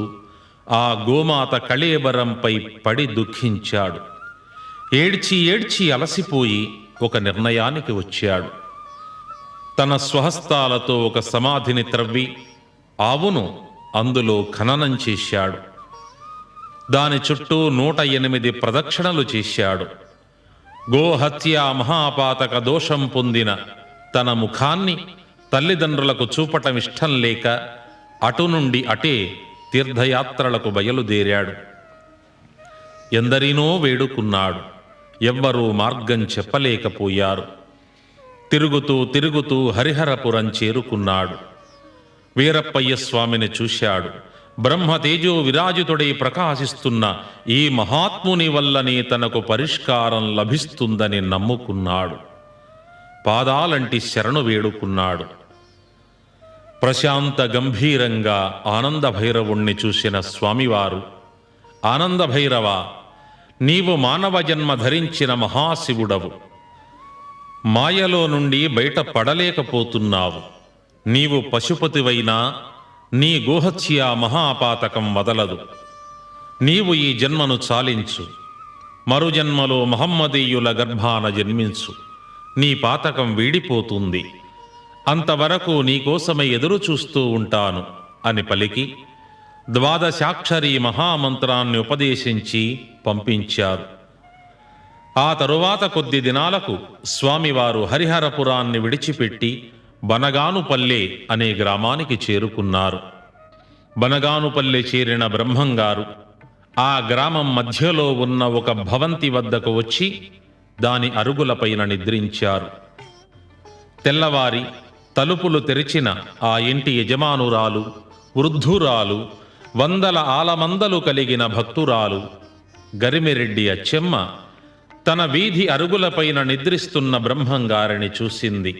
ఆ గోమాత కళేబరంపై పడి దుఃఖించాడు. ఏడ్చి ఏడ్చి అలసిపోయి ఒక నిర్ణయానికి వచ్చాడు. తన స్వహస్తాలతో ఒక సమాధిని త్రవ్వి ఆవును అందులో ఖననం చేశాడు. దాని చుట్టూ 108 ప్రదక్షిణలు చేశాడు. గోహత్య మహాపాతక దోషం పొందిన తన ముఖాన్ని తల్లిదండ్రులకు చూపటం ఇష్టం లేక అటు నుండి అటే తీర్థయాత్రలకు బయలుదేరాడు. ఎందరినో వేడుకున్నాడు. ఎవ్వరూ మార్గం చెప్పలేకపోయారు. తిరుగుతూ తిరుగుతూ హరిహరపురం చేరుకున్నాడు. వీరప్పయ్య స్వామిని చూశాడు. బ్రహ్మతేజో విరాజితుడై ప్రకాశిస్తున్న ఈ మహాత్ముని వల్లనే తనకు పరిష్కారం లభిస్తుందని నమ్ముకున్నాడు. పాదాలంటి శరణు వేడుకున్నాడు. ప్రశాంత గంభీరంగా ఆనంద భైరవుణ్ణి చూసిన స్వామివారు, ఆనంద భైరవ, నీవు మానవ జన్మ ధరించిన మహాశివుడవు. మాయలో నుండి బయట పడలేకపోతున్నావు. నీవు పశుపతివైనా నీ గోహత్య మహాపాతకం వదలదు. నీవు ఈ జన్మను చాలించు. మరు జన్మలో మహమ్మదీయుల గర్భాన జన్మించు. నీ పాతకం వీడిపోతుంది. అంతవరకు నీకోసమై ఎదురు చూస్తూ ఉంటాను అని పలికి ద్వాదశాక్షరీ మహామంత్రాన్ని ఉపదేశించి పంపించారు. ఆ తరువాత కొద్ది దినాలకు స్వామివారు హరిహరపురాన్ని విడిచిపెట్టి బనగానుపల్లె అనే గ్రామానికి చేరుకున్నారు. బనగానుపల్లె చేరిన బ్రహ్మంగారు ఆ గ్రామం మధ్యలో ఉన్న ఒక భవంతి వద్దకు వచ్చి దాని అరుగులపైన నిద్రించారు. తెల్లవారి తలుపులు తెరిచిన ఆ ఇంటి యజమానురాలు, వృద్ధురాలు, 100 ఆలమందలు కలిగిన భక్తురాలు గరిమిరెడ్డి అచ్చెమ్మ తన వీధి అరుగులపైన నిద్రిస్తున్న బ్రహ్మంగారిని చూసింది.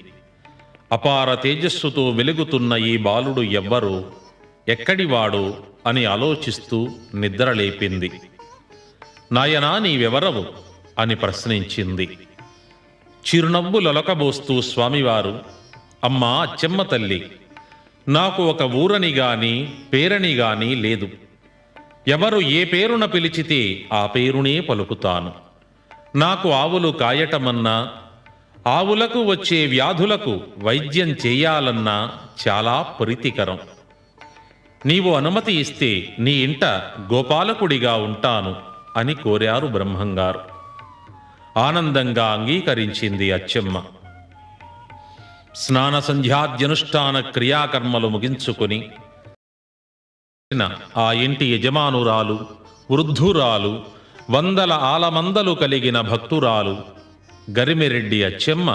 అపార తేజస్సుతో వెలుగుతున్న ఈ బాలుడు ఎవ్వరో, ఎక్కడివాడో అని ఆలోచిస్తూ నిద్రలేపింది. నాయనా, నీవెవరవు అని ప్రశ్నించింది. చిరునవ్వులొలకబోస్తూ స్వామివారు, అమ్మా అచ్చెమ్మ తల్లి, నాకు ఒక ఊరని గాని పేరని గాని లేదు. ఎవరు ఏ పేరున పిలిచితే ఆ పేరునే పలుకుతాను. నాకు ఆవులు కాయటమన్నా, ఆవులకు వచ్చే వ్యాధులకు వైద్యం చేయాలన్నా చాలా ప్రీతికరం. నీవు అనుమతి ఇస్తే నీ ఇంట గోపాలకుడిగా ఉంటాను అని కోరారు బ్రహ్మంగారు. ఆనందంగా అంగీకరించింది అచ్చెమ్మ. స్నాన సంధ్యాద్యనుష్ఠాన క్రియాకర్మలు ముగించుకొని ఆ ఇంటి యజమానురాలు, వృద్ధురాలు, 100 ఆలమందలు కలిగిన భక్తురాలు గరిమిరెడ్డి అచ్చెమ్మ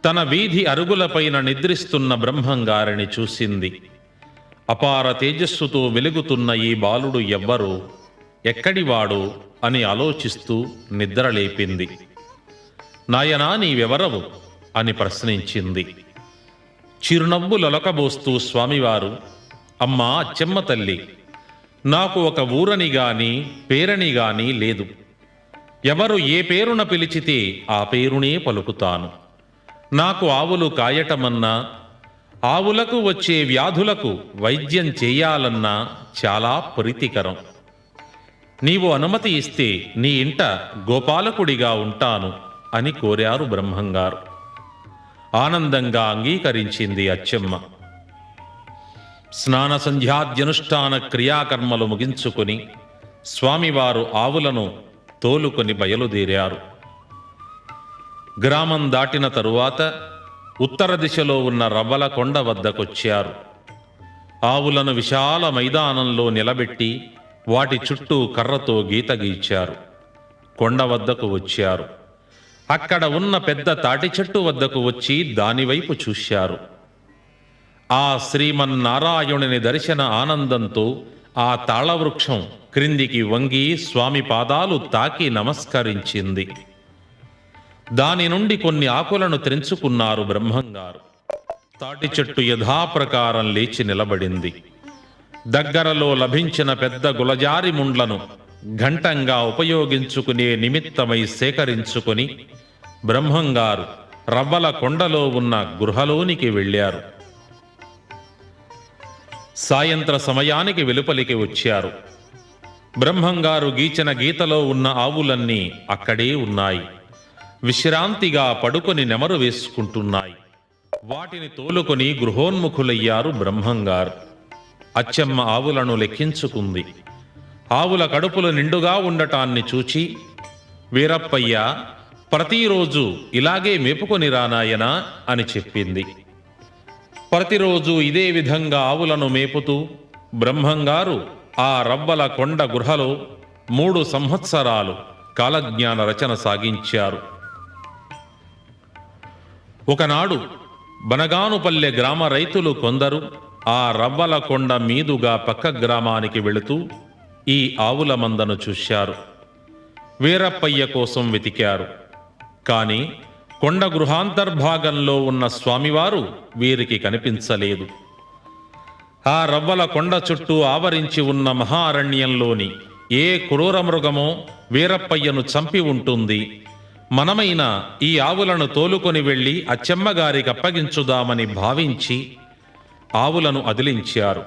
తన వీధి అరుగులపైన నిద్రిస్తున్న బ్రహ్మంగారిని చూసింది. అపార తేజస్సుతో వెలుగుతున్న ఈ బాలుడు ఎవ్వరో, ఎక్కడివాడో అని ఆలోచిస్తూ నిద్రలేపింది. నాయనా, నీవెవరవు అని ప్రశ్నించింది. చిరునవ్వులొలకబోస్తూ స్వామివారు, అమ్మా అచ్చెమ్మ తల్లి, నాకు ఒక ఊరని గాని పేరని గాని లేదు. ఎవరు ఏ పేరున పిలిచితే ఆ పేరునే పలుకుతాను. నాకు ఆవులు కాయటమన్నా, ఆవులకు వచ్చే వ్యాధులకు వైద్యం చేయాలన్నా చాలా ప్రీతికరం. నీవు అనుమతి ఇస్తే నీ ఇంట గోపాలకుడిగా ఉంటాను అని కోరారు బ్రహ్మంగారు. ఆనందంగా అంగీకరించింది అచ్చమ్మ. స్నాన సంధ్యాద్యనుష్ఠాన క్రియాకర్మలు ముగించుకొని స్వామివారు ఆవులను తోలుకొని బయలుదేరారు. గ్రామం దాటిన తరువాత ఉత్తర దిశలో ఉన్న రవ్వల కొండ వద్దకొచ్చారు. ఆవులను విశాల మైదానంలో నిలబెట్టి వాటి చుట్టూ కర్రతో గీత గీచారు. కొండ వద్దకు వచ్చారు. అక్కడ ఉన్న పెద్ద తాటి చెట్టు వద్దకు వచ్చి దానివైపు చూశారు. ఆ శ్రీమన్నారాయణుని దర్శన ఆనందంతో ఆ తాళవృక్షం క్రిందికి వంగి స్వామి పాదాలు తాకి నమస్కరించింది. దాని నుండి కొన్ని ఆకులను త్రెంచుకున్నారు బ్రహ్మంగారు. తాటి చెట్టు యథాప్రకారం లేచి నిలబడింది. దగ్గరలో లభించిన పెద్ద గులజారి ముండ్లను ఘంటంగా ఉపయోగించుకునే నిమిత్తమై సేకరించుకుని బ్రహ్మంగారు రవ్వల కొండలో ఉన్న గృహలోనికి వెళ్ళారు. సాయంత్ర సమయానికి వెలుపలికి వచ్చారు. బ్రహ్మంగారు గీచిన గీతలో ఉన్న ఆవులన్నీ అక్కడే ఉన్నాయి. విశ్రాంతిగా పడుకొని నెమరు వేసుకుంటున్నాయి. వాటిని తోలుకొని గృహోన్ముఖులయ్యారు బ్రహ్మంగారు. అచ్చమ్మ ఆవులను లెక్కించుకుంది. ఆవుల కడుపులు నిండుగా ఉండటాన్ని చూచి, వీరప్పయ్య, ప్రతిరోజు ఇలాగే మేపుకొని రానాయనా అని చెప్పింది. ప్రతిరోజు ఇదే విధంగా ఆవులను మేపుతూ బ్రహ్మంగారు ఆ రవ్వల కొండ గృహలో 3 సంవత్సరాలు కాలజ్ఞాన రచన సాగించారు. ఒకనాడు బనగానుపల్లె గ్రామ రైతులు కొందరు ఆ రవ్వల కొండ మీదుగా పక్క గ్రామానికి వెళుతూ ఈ ఆవుల మందను చూశారు. వీరప్పయ్య కోసం వెతికారు. కాని కొండ గృహాంతర్భాగంలో ఉన్న స్వామివారు వీరికి కనిపించలేదు. ఆ రవ్వల కొండ చుట్టూ ఆవరించి ఉన్న మహారణ్యంలోని ఏ క్రూర మృగమో వీరప్పయ్యను చంపి ఉంటుంది. మనమైనా ఈ ఆవులను తోలుకొని వెళ్ళి అచ్చమ్మగారికి అప్పగించుదామని భావించి ఆవులను అదిలించారు.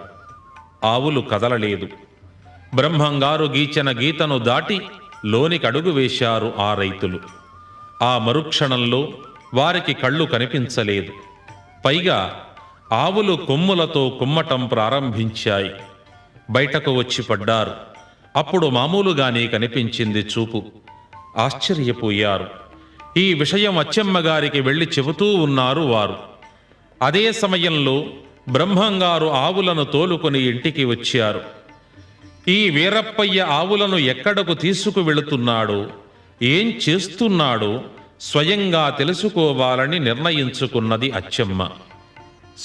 ఆవులు కదలలేదు. బ్రహ్మంగారు గీచిన గీతను దాటి లోనికడుగు వేశారు ఆ రైతులు. ఆ మరుక్షణంలో వారికి కళ్ళు కనిపించలేదు. పైగా ఆవులు కొమ్ములతో కుమ్మటం ప్రారంభించాయి. బయటకు వచ్చి పడ్డారు. అప్పుడు మామూలుగానే కనిపించింది చూపు. ఆశ్చర్యపోయారు. ఈ విషయం అచ్చమ్మగారికి వెళ్ళి చెబుతూ ఉన్నారు వారు. అదే సమయంలో బ్రహ్మంగారు ఆవులను తోలుకొని ఇంటికి వచ్చారు. ఈ వీరప్పయ్య ఆవులను ఎక్కడకు తీసుకువెళుతున్నాడో, ఏం చేస్తున్నాడో స్వయంగా తెలుసుకోవాలని నిర్ణయించుకున్నది అచ్చమ్మ.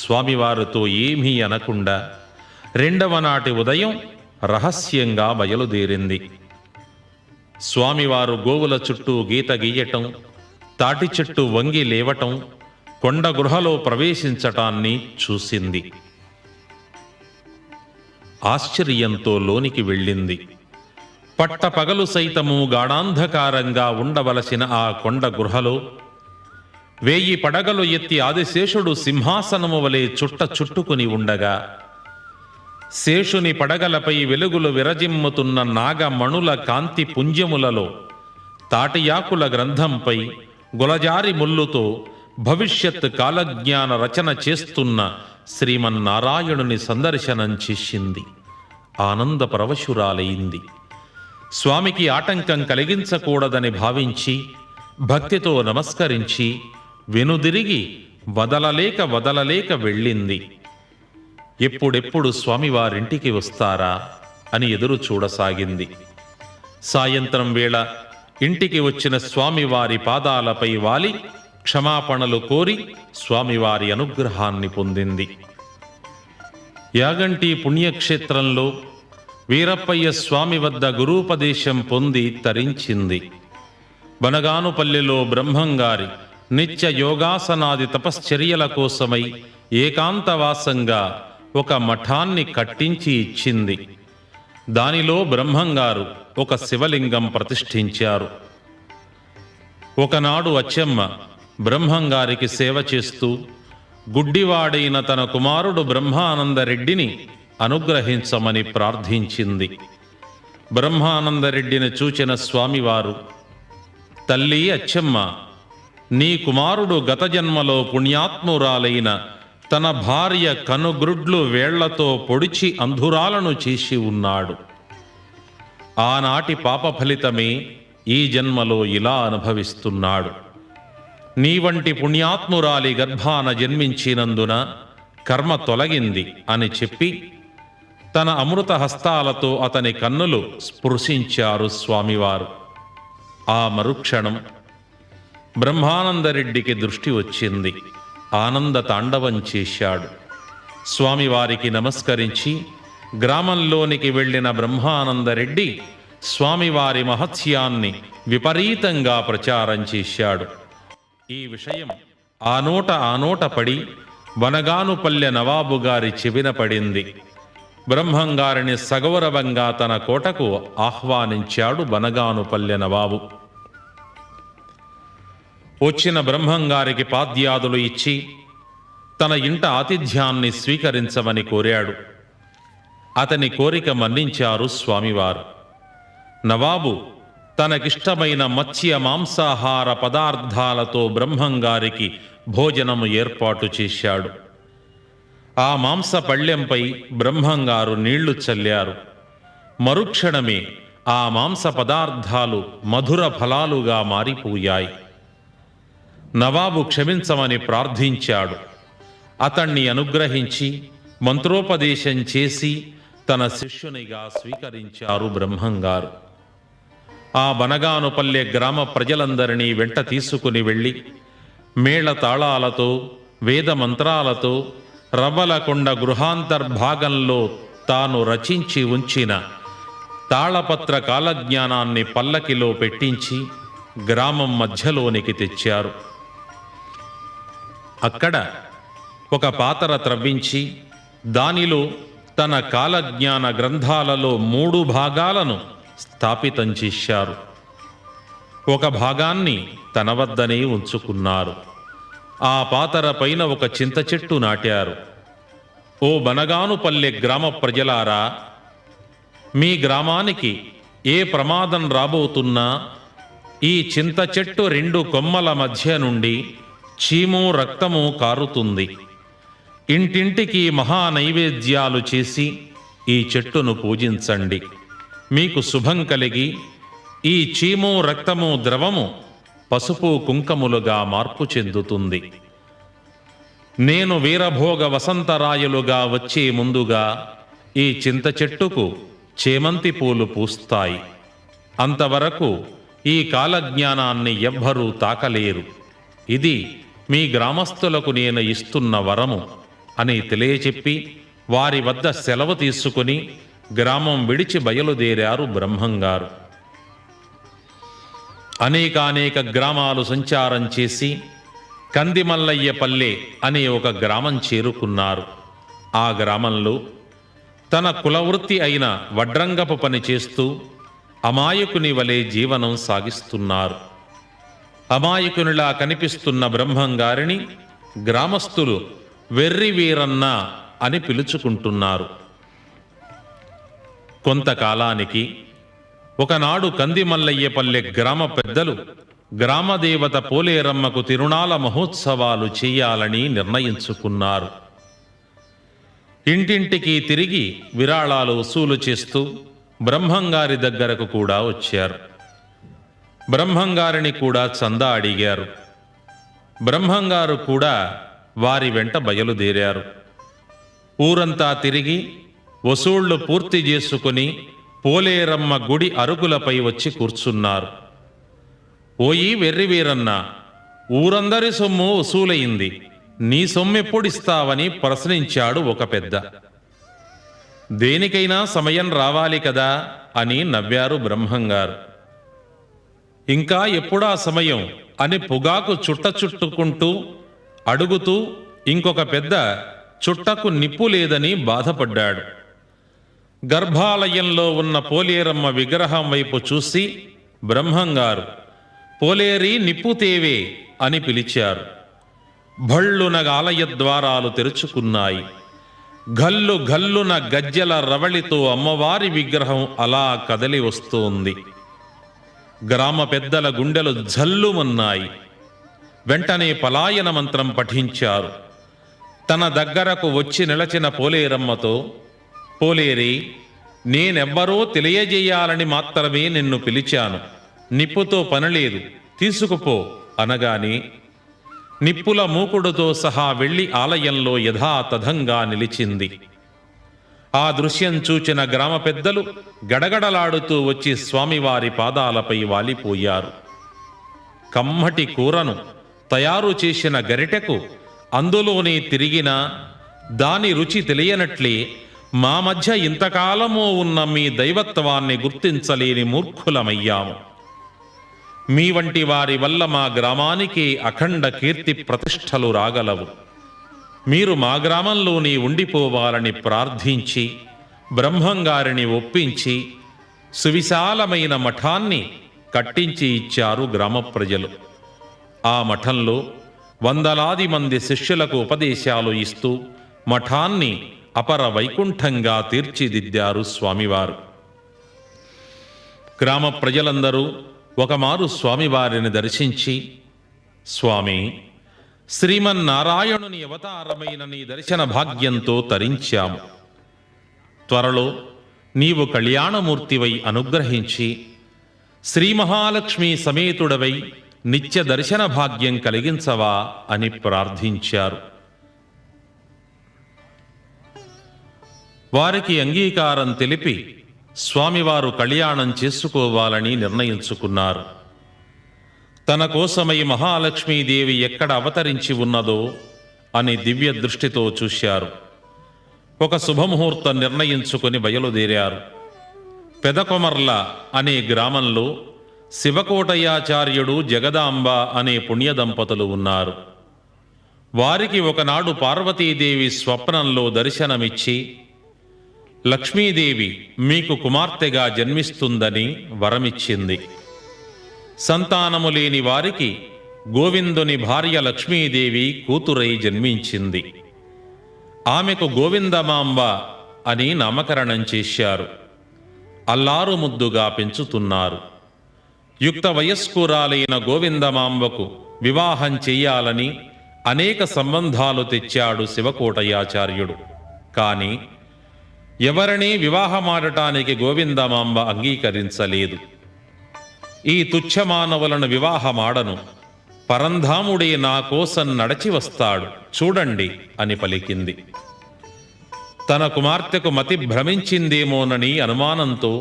స్వామివారితో ఏమీ అనకుండా 2వ నాటి ఉదయం రహస్యంగా బయలుదేరింది. స్వామివారు గోవుల చుట్టూ గీత గీయటం, తాటి చెట్టు వంగి లేవటం, కొండ గృహలో ప్రవేశించటాన్ని చూసింది. ఆశ్చర్యంతో లోనికి వెళ్ళింది. పట్టపగలు సైతము గాఢాంధకారంగా ఉండవలసిన ఆ కొండ గృహలో 1000 పడగలు ఎత్తి ఆదిశేషుడు సింహాసనము వలె చుట్టుకుని ఉండగా, శేషుని పడగలపై వెలుగులు విరజిమ్ముతున్న నాగమణుల కాంతి పుంజములలో తాటియాకుల గ్రంథంపై గులజారి ముల్లుతో భవిష్యత్ కాలజ్ఞాన రచన చేస్తున్న శ్రీమన్నారాయణుని సందర్శనం చేసింది. ఆనంద పరవశురాలైంది. స్వామికి ఆటంకం కలిగించకూడదని భావించి భక్తితో నమస్కరించి వెనుదిరిగి వదలలేక వెళ్ళింది. ఎప్పుడెప్పుడు స్వామివారింటికి వస్తారా అని ఎదురు చూడసాగింది. సాయంత్రం వేళ ఇంటికి వచ్చిన స్వామివారి పాదాలపై వాలి క్షమాపణలు కోరి స్వామివారి అనుగ్రహాన్ని పొందింది. యాగంటి పుణ్యక్షేత్రంలో వీరప్పయ్య స్వామి వద్ద గురూపదేశం పొంది తరించింది. బనగానుపల్లెలో బ్రహ్మంగారి నిత్య యోగాసనాది తపశ్చర్యల కోసమై ఏకాంతవాసంగా ఒక మఠాన్ని కట్టించి ఇచ్చింది. దానిలో బ్రహ్మంగారు ఒక శివలింగం ప్రతిష్ఠించారు. ఒకనాడు అచ్చమ్మ బ్రహ్మంగారికి సేవ చేస్తూ గుడ్డివాడైన తన కుమారుడు బ్రహ్మానందరెడ్డిని అనుగ్రహించమని ప్రార్థించింది. బ్రహ్మానందరెడ్డిని చూచిన స్వామివారు, తల్లి అచ్చమ్మ, నీ కుమారుడు గత జన్మలో పుణ్యాత్మురాలైన తన భార్య కనుగ్రుడ్లు వేళ్లతో పొడిచి అంధురాలను చేసి ఉన్నాడు. ఆనాటి పాప ఫలితమే ఈ జన్మలో ఇలా అనుభవిస్తున్నాడు. నీ వంటి పుణ్యాత్మురాలి గర్భాన జన్మించినందున కర్మ తొలగింది అని చెప్పి తన అమృత హస్తాలతో అతని కన్నులు స్పృశించారు స్వామివారు. ఆ మరుక్షణం బ్రహ్మానందరెడ్డికి దృష్టి వచ్చింది. ఆనంద తాండవం చేశాడు. స్వామివారికి నమస్కరించి గ్రామంలోనికి వెళ్ళిన బ్రహ్మానందరెడ్డి స్వామివారి మహత్యాన్ని విపరీతంగా ప్రచారం చేశాడు. ఈ విషయం ఆ నోట పడి బనగానుపల్లె నవాబు గారి చెవిన పడింది. బ్రహ్మంగారిని సగౌరవంగా తన కోటకు ఆహ్వానించాడు బనగానుపల్లె నవాబు. వచ్చిన బ్రహ్మంగారికి పాద్యాదులు ఇచ్చి తన ఇంట ఆతిథ్యాన్ని స్వీకరించమని కోరాడు. అతని కోరిక మన్నించారు స్వామివారు. నవాబు తనకిష్టమైన మత్స్య మాంసాహార పదార్థాలతో బ్రహ్మంగారికి భోజనము ఏర్పాటు చేశాడు. ఆ మాంస పళ్ళెంపై బ్రహ్మంగారు నీళ్లు చల్లారు. మరుక్షణమే ఆ మాంస పదార్థాలు మధుర ఫలాలుగా మారిపోయాయి. నవాబు క్షమించమని ప్రార్థించాడు. అతణ్ణి అనుగ్రహించి మంత్రోపదేశం చేసి తన శిష్యునిగా స్వీకరించారు బ్రహ్మంగారు. ఆ బనగానుపల్లె గ్రామ ప్రజలందరినీ వెంట తీసుకుని వెళ్ళి మేళతాళాలతో వేద మంత్రాలతో రవ్వలకొండ గృహాంతర్భాగంలో తాను రచించి ఉంచిన తాళపత్ర కాలజ్ఞానాన్ని పల్లకిలో పెట్టించి గ్రామం మధ్యలోనికి తెచ్చారు. అక్కడ ఒక పాతర త్రవ్వించి దానిలో తన కాలజ్ఞాన గ్రంథాలలో 3 భాగాలను స్థాపితం చేశారు. ఒక భాగాన్ని తన వద్దనే ఉంచుకున్నారు. ఆ పాతర పైన ఒక చింత చెట్టు నాటారు. ఓ బనగానుపల్లె గ్రామ ప్రజలారా, మీ గ్రామానికి ఏ ప్రమాదం రాబోతున్నా ఈ చింత చెట్టు 2 కొమ్మల మధ్య నుండి చీము రక్తము కారుతుంది. ఇంటింటికి మహా నైవేద్యాలు చేసి ఈ చెట్టును పూజించండి. మీకు శుభం కలిగి ఈ చీము రక్తము ద్రవము పసుపు కుంకములుగా మార్పు చెందుతుంది. నేను వీరభోగ వసంతరాయులుగా వచ్చే ముందుగా ఈ చింత చెట్టుకు చేమంతి పూలు పూస్తాయి. అంతవరకు ఈ కాలజ్ఞానాన్ని ఎవ్వరూ తాకలేరు. ఇది మీ గ్రామస్తులకు నేను ఇస్తున్న వరము అని తెలియచెప్పి వారి వద్ద సెలవు తీసుకుని గ్రామం విడిచి బయలుదేరారు బ్రహ్మంగారు. అనేక గ్రామాలు సంచారం చేసి కందిమల్లయ్యపల్లె అనే ఒక గ్రామం చేరుకున్నారు. ఆ గ్రామంలో తన కులవృత్తి అయిన వడ్రంగపు పని చేస్తూ అమాయకుని వలె జీవనం సాగిస్తున్నారు. అమాయకునిలా కనిపిస్తున్న బ్రహ్మంగారిని గ్రామస్తులు వెర్రి వీరన్న అని పిలుచుకుంటున్నారు. కొంతకాలానికి ఒకనాడు కందిమల్లయ్యపల్లె గ్రామ పెద్దలు గ్రామదేవత పోలేరమ్మకు తిరునాళ మహోత్సవాలు చేయాలని నిర్ణయించుకున్నారు. ఇంటింటికి తిరిగి విరాళాలు వసూలు చేస్తూ బ్రహ్మంగారి దగ్గరకు కూడా వచ్చారు. బ్రహ్మంగారిని కూడా చందా అడిగారు. బ్రహ్మంగారు కూడా వారి వెంట బయలుదేరారు. ఊరంతా తిరిగి వసూళ్లు పూర్తి చేసుకుని పోలేరమ్మ గుడి అరుగులపై వచ్చి కూర్చున్నారు. ఓయి వెర్రివీరన్న, ఊరందరి సొమ్ము వసూలయింది, నీ సొమ్మెప్పుడిస్తావని ప్రశ్నించాడు ఒక పెద్ద. దేనికైనా సమయం రావాలి కదా అని నవ్వారు బ్రహ్మంగారు. ఇంకా ఎప్పుడా సమయం అని పొగాకు చుట్టుకుంటూ అడుగుతూ ఇంకొక పెద్ద చుట్టకు నిప్పు లేదని బాధపడ్డాడు. గర్భాలయంలో ఉన్న పోలేరమ్మ విగ్రహం వైపు చూసి బ్రహ్మంగారు పోలేరి నిప్పుతేవే అని పిలిచారు. భళ్ళునగ ఆలయ ద్వారాలు తెరుచుకున్నాయి. గల్లు గల్లున గజ్జల రవళితో అమ్మవారి విగ్రహం అలా కదలి వస్తోంది. గ్రామ పెద్దల గుండెలు జల్లుమన్నాయి. వెంటనే పలాయన మంత్రం పఠించారు. తన దగ్గరకు వచ్చి నిలచిన పోలేరమ్మతో, పోలేరి, నేనెవ్వరో తెలియజేయాలని మాత్రమే నిన్ను పిలిచాను. నిప్పుతో పనిలేదు, తీసుకుపో అనగానే నిప్పుల మూకుడుతో సహా వెళ్లి ఆలయంలో యథాతథంగా నిలిచింది. ఆ దృశ్యం చూచిన గ్రామ పెద్దలు గడగడలాడుతూ వచ్చి స్వామివారి పాదాలపై వాలిపోయారు. కమ్మటి కూరను తయారు చేసిన గరిటెకు అందులోనే తిరిగినా దాని రుచి తెలియనట్లే మా మధ్య ఇంతకాలమో ఉన్న మీ దైవత్వాన్ని గుర్తించలేని మూర్ఖులమయ్యాము. మీ వంటి వారి వల్ల మా గ్రామానికి అఖండ కీర్తి ప్రతిష్టలు రాగలవు. మీరు మా గ్రామంలోనే ఉండిపోవాలని ప్రార్థించి బ్రహ్మంగారిని ఒప్పించి సువిశాలమైన మఠాన్ని కట్టించి ఇచ్చారు గ్రామ ప్రజలు. ఆ మఠంలో వందలాది మంది శిష్యులకు ఉపదేశాలు ఇస్తూ మఠాన్ని అపర వైకుంఠంగా తీర్చిదిద్దారు స్వామివారు. గ్రామ ప్రజలందరూ ఒకమారు స్వామివారిని దర్శించి, స్వామి, శ్రీమన్నారాయణుని అవతారమైన నీ దర్శన భాగ్యంతో తరించాము. త్వరలో నీవు కళ్యాణమూర్తివై అనుగ్రహించి శ్రీ మహాలక్ష్మి సమేతుడవై నిత్య దర్శన భాగ్యం కలిగించవా అని ప్రార్థించారు. వారికి అంగీకారం తెలిపి స్వామివారు కళ్యాణం చేసుకోవాలని నిర్ణయించుకున్నారు. తన కోసమై మహాలక్ష్మీదేవి ఎక్కడ అవతరించి ఉన్నదో అని దివ్య దృష్టితో చూశారు. ఒక శుభముహూర్తం నిర్ణయించుకొని బయలుదేరారు. పెదకొమర్ల అనే గ్రామంలో శివకోటయాచార్యుడు, జగదాంబ అనే పుణ్యదంపతులు ఉన్నారు. వారికి ఒకనాడు పార్వతీదేవి స్వప్నంలో దర్శనమిచ్చి, లక్ష్మీదేవి మీకు కుమార్తెగా జన్మిస్తుందని వరమిచ్చింది. సంతానము లేని వారికి గోవిందుని భార్య లక్ష్మీదేవి కూతురై జన్మించింది. ఆమెకు గోవిందమాంబ అని నామకరణం చేశారు. అల్లారు ముద్దుగా పెంచుతున్నారు. యుక్త వయస్కురాలైన గోవిందమాంబకు వివాహం చెయ్యాలని అనేక సంబంధాలు తెచ్చాడు శివకోటయాచార్యుడు. కానీ ఎవరినీ వివాహమాడటానికి గోవిందమాంబ అంగీకరించలేదు. ఈ తుచ్చమానవులను వివాహమాడను, పరంధాముడే నా కోసం నడచి వస్తాడు, చూడండి అని పలికింది. తన కుమార్తెకు మతి భ్రమించిందేమోనని అనుమానంతో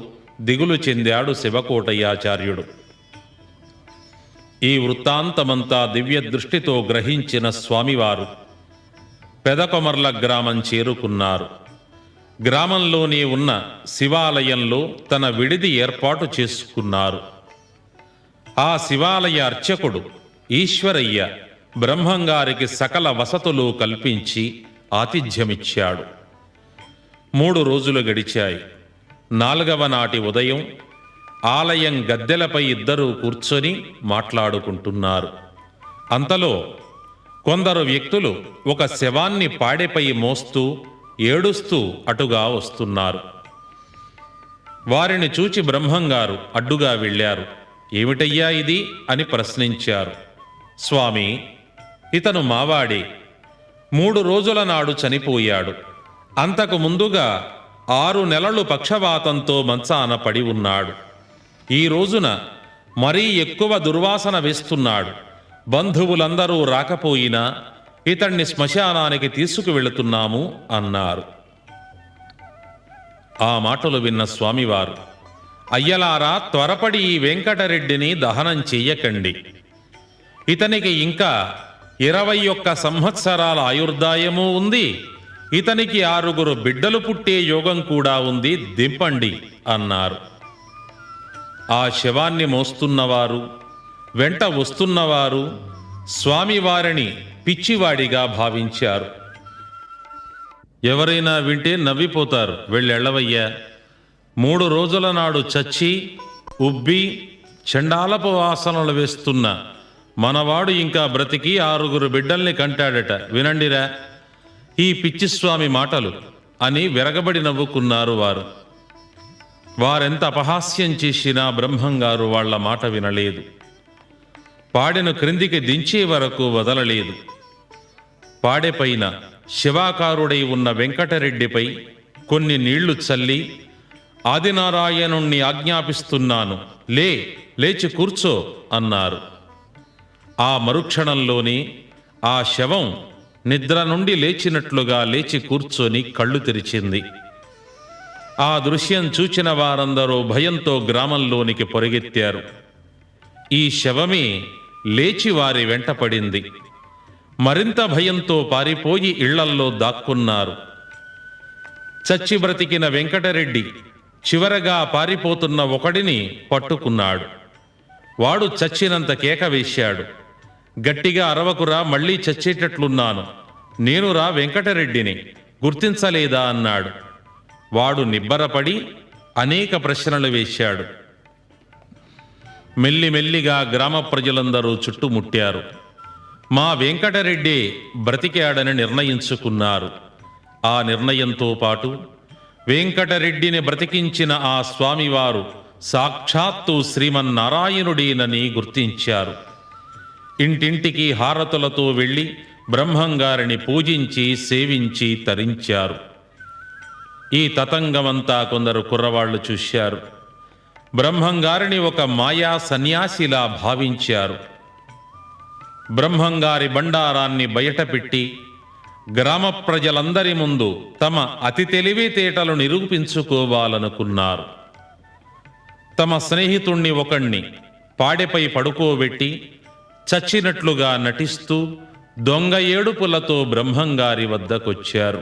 దిగులు చెందాడు శివకోటయాచార్యుడు. ఈ వృత్తాంతమంతా దివ్య దృష్టితో గ్రహించిన స్వామివారు పెదకొమర్ల గ్రామం చేరుకున్నారు. గ్రామంలోనే ఉన్న శివాలయంలో తన విడిది ఏర్పాటు చేసుకున్నారు. ఆ శివాలయ అర్చకుడు ఈశ్వరయ్య బ్రహ్మంగారికి సకల వసతులు కల్పించి ఆతిథ్యమిచ్చాడు. 3 రోజులు గడిచాయి. 4వ నాటి ఉదయం ఆలయం గద్దెలపై ఇద్దరూ కూర్చొని మాట్లాడుకుంటున్నారు. అంతలో కొందరు వ్యక్తులు ఒక శవాన్ని పాడెపై మోస్తూ ఏడుస్తూ అటుగా వస్తున్నారు. వారిని చూచి బ్రహ్మంగారు అడ్డుగా వెళ్ళారు. ఏమిటయ్యా ఇది అని ప్రశ్నించారు. స్వామి, ఇతను మావాడే. 3 రోజుల నాడు చనిపోయాడు. అంతకు ముందుగా 6 నెలలు పక్షవాతంతో మంచాన పడి ఉన్నాడు. ఈ రోజున మరీ ఎక్కువ దుర్వాసన వేస్తున్నాడు. బంధువులందరూ రాకపోయినా ఇతన్ని శ్మశానానికి తీసుకువెళుతున్నాము అన్నారు. ఆ మాటలు విన్న స్వామివారు, అయ్యలారా, త్వరపడి ఈ వెంకటరెడ్డిని దహనం చెయ్యకండి. ఇతనికి ఇంకా 21 సంవత్సరాల ఆయుర్దాయము ఉంది. ఇతనికి 6 బిడ్డలు పుట్టే యోగం కూడా ఉంది, దింపండి అన్నారు. ఆ శవాన్ని మోస్తున్నవారు, వెంట వస్తున్నవారు స్వామివారిని పిచ్చివాడిగా భావించారు. ఎవరైనా వింటే నవ్విపోతారు, వెళ్ళెళ్ళవయ్యా. 3 రోజుల నాడు చచ్చి ఉబ్బి చండాలపు వాసనలు వేస్తున్న మనవాడు ఇంకా బ్రతికి 6 బిడ్డల్ని కంటాడట. వినండిరా, ఈ పిచ్చిస్వామి మాటలు అని విరగబడి నవ్వుకున్నారు వారు. వారెంత అపహాస్యం చేసినా బ్రహ్మంగారు వాళ్ల మాట వినలేదు. పాడెను క్రిందికి దించే వరకు వదలలేదు. పాడెపైన శివాకారుడై ఉన్న వెంకటరెడ్డిపై కొన్ని నీళ్లు చల్లి, ఆదినారాయణుణ్ణి ఆజ్ఞాపిస్తున్నాను, లేచి కూర్చో అన్నారు. ఆ మరుక్షణంలోనే ఆ శవం నిద్ర నుండి లేచినట్లుగా లేచి కూర్చొని కళ్ళు తెరిచింది. ఆ దృశ్యం చూచిన వారందరూ భయంతో గ్రామంలోనికి పొరుగెత్తారు. ఈ శవమే లేచి వారి వెంటపడింది. మరింత భయంతో పారిపోయి ఇళ్లల్లో దాక్కున్నారు. చచ్చి బ్రతికిన వెంకటరెడ్డి చివరగా పారిపోతున్న ఒకడిని పట్టుకున్నాడు. వాడు చచ్చినంత కేక వేశాడు. గట్టిగా అరవకురా, మళ్ళీ చచ్చేటట్లున్నాను, నేనురా వెంకటరెడ్డిని, గుర్తించలేదా అన్నాడు. వాడు నిబ్బరపడి అనేక ప్రశ్నలు వేశాడు. మెల్లిమెల్లిగా గ్రామ ప్రజలందరూ చుట్టుముట్టారు. మా వెంకటరెడ్డి బ్రతికాడని నిర్ణయించుకున్నారు. ఆ నిర్ణయంతో పాటు వెంకటరెడ్డిని బ్రతికించిన ఆ స్వామివారు సాక్షాత్తు శ్రీమన్నారాయణుడేనని గుర్తించారు. ఇంటింటికి హారతులతో వెళ్ళి బ్రహ్మంగారిని పూజించి సేవించి తరించారు. ఈ తతంగమంతా కొందరు కుర్రవాళ్లు చూశారు. బ్రహ్మంగారిని ఒక మాయా సన్యాసిలా భావించారు. బ్రహ్మంగారి బండారాన్ని బయటపెట్టి గ్రామ ప్రజలందరి ముందు తమ అతి తెలివితేటలు నిరూపించుకోవాలనుకున్నారు. తమ స్నేహితుణ్ణి ఒకణ్ణి పాడెపై పడుకోబెట్టి చచ్చినట్లుగా నటిస్తూ దొంగ ఏడుపులతో బ్రహ్మంగారి వద్దకొచ్చారు.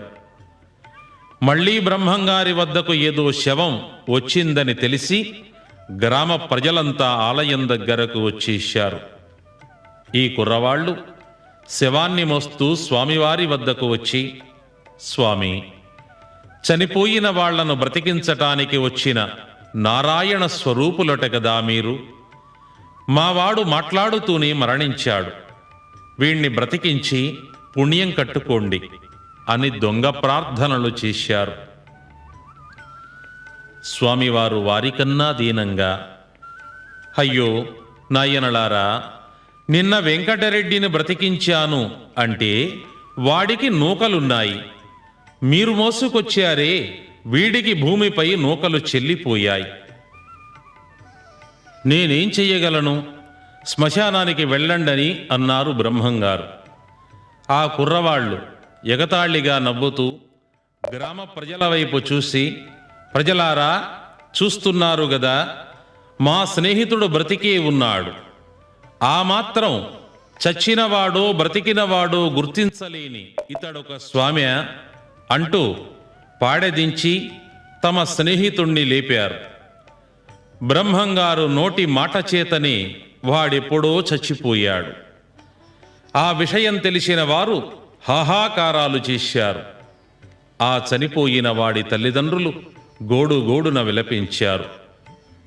మళ్లీ బ్రహ్మంగారి వద్దకు ఏదో శవం వచ్చిందని తెలిసి గ్రామ ప్రజలంతా ఆలయం దగ్గరకు వచ్చేశారు. ఈ కుర్రవాళ్లు శవాన్ని మోస్తూ స్వామివారి వద్దకు వచ్చి, స్వామి, చనిపోయిన వాళ్లను బ్రతికించటానికి వచ్చిన నారాయణ స్వరూపులట కదా మీరు? మావాడు మాట్లాడుతూనే మరణించాడు, వీణ్ణి బ్రతికించి పుణ్యం కట్టుకోండి అని దొంగ ప్రార్థనలు చేశారు. స్వామివారు వారికన్నా దీనంగా, అయ్యో నాయనలారా, నిన్న వెంకటరెడ్డిని బ్రతికించాను అంటే వాడికి నూకలున్నాయి, మీరు మోసుకొచ్చారే వీడికి భూమిపై నూకలు చెల్లిపోయాయి. నేనేం చెయ్యగలను, శ్మశానానికి వెళ్ళండని అన్నారు బ్రహ్మంగారు. ఆ కుర్రవాళ్లు ఎగతాళిగా నవ్వుతూ గ్రామ ప్రజల వైపు చూసి, ప్రజలారా చూస్తున్నారు గదా, మా స్నేహితుడు బ్రతికే ఉన్నాడు, ఆ మాత్రం చచ్చినవాడో బ్రతికినవాడో గుర్తించలేని ఇతడొక స్వామి అంటూ పాడెదించి తమ స్నేహితుణ్ణి లేపారు. బ్రహ్మంగారు నోటి మాట చేతనే వాడెప్పుడో చచ్చిపోయాడు. ఆ విషయం తెలిసిన వారు హాహాకారాలు చేశారు. ఆ చనిపోయిన వాడి తల్లిదండ్రులు గోడుగోడున విలపించారు.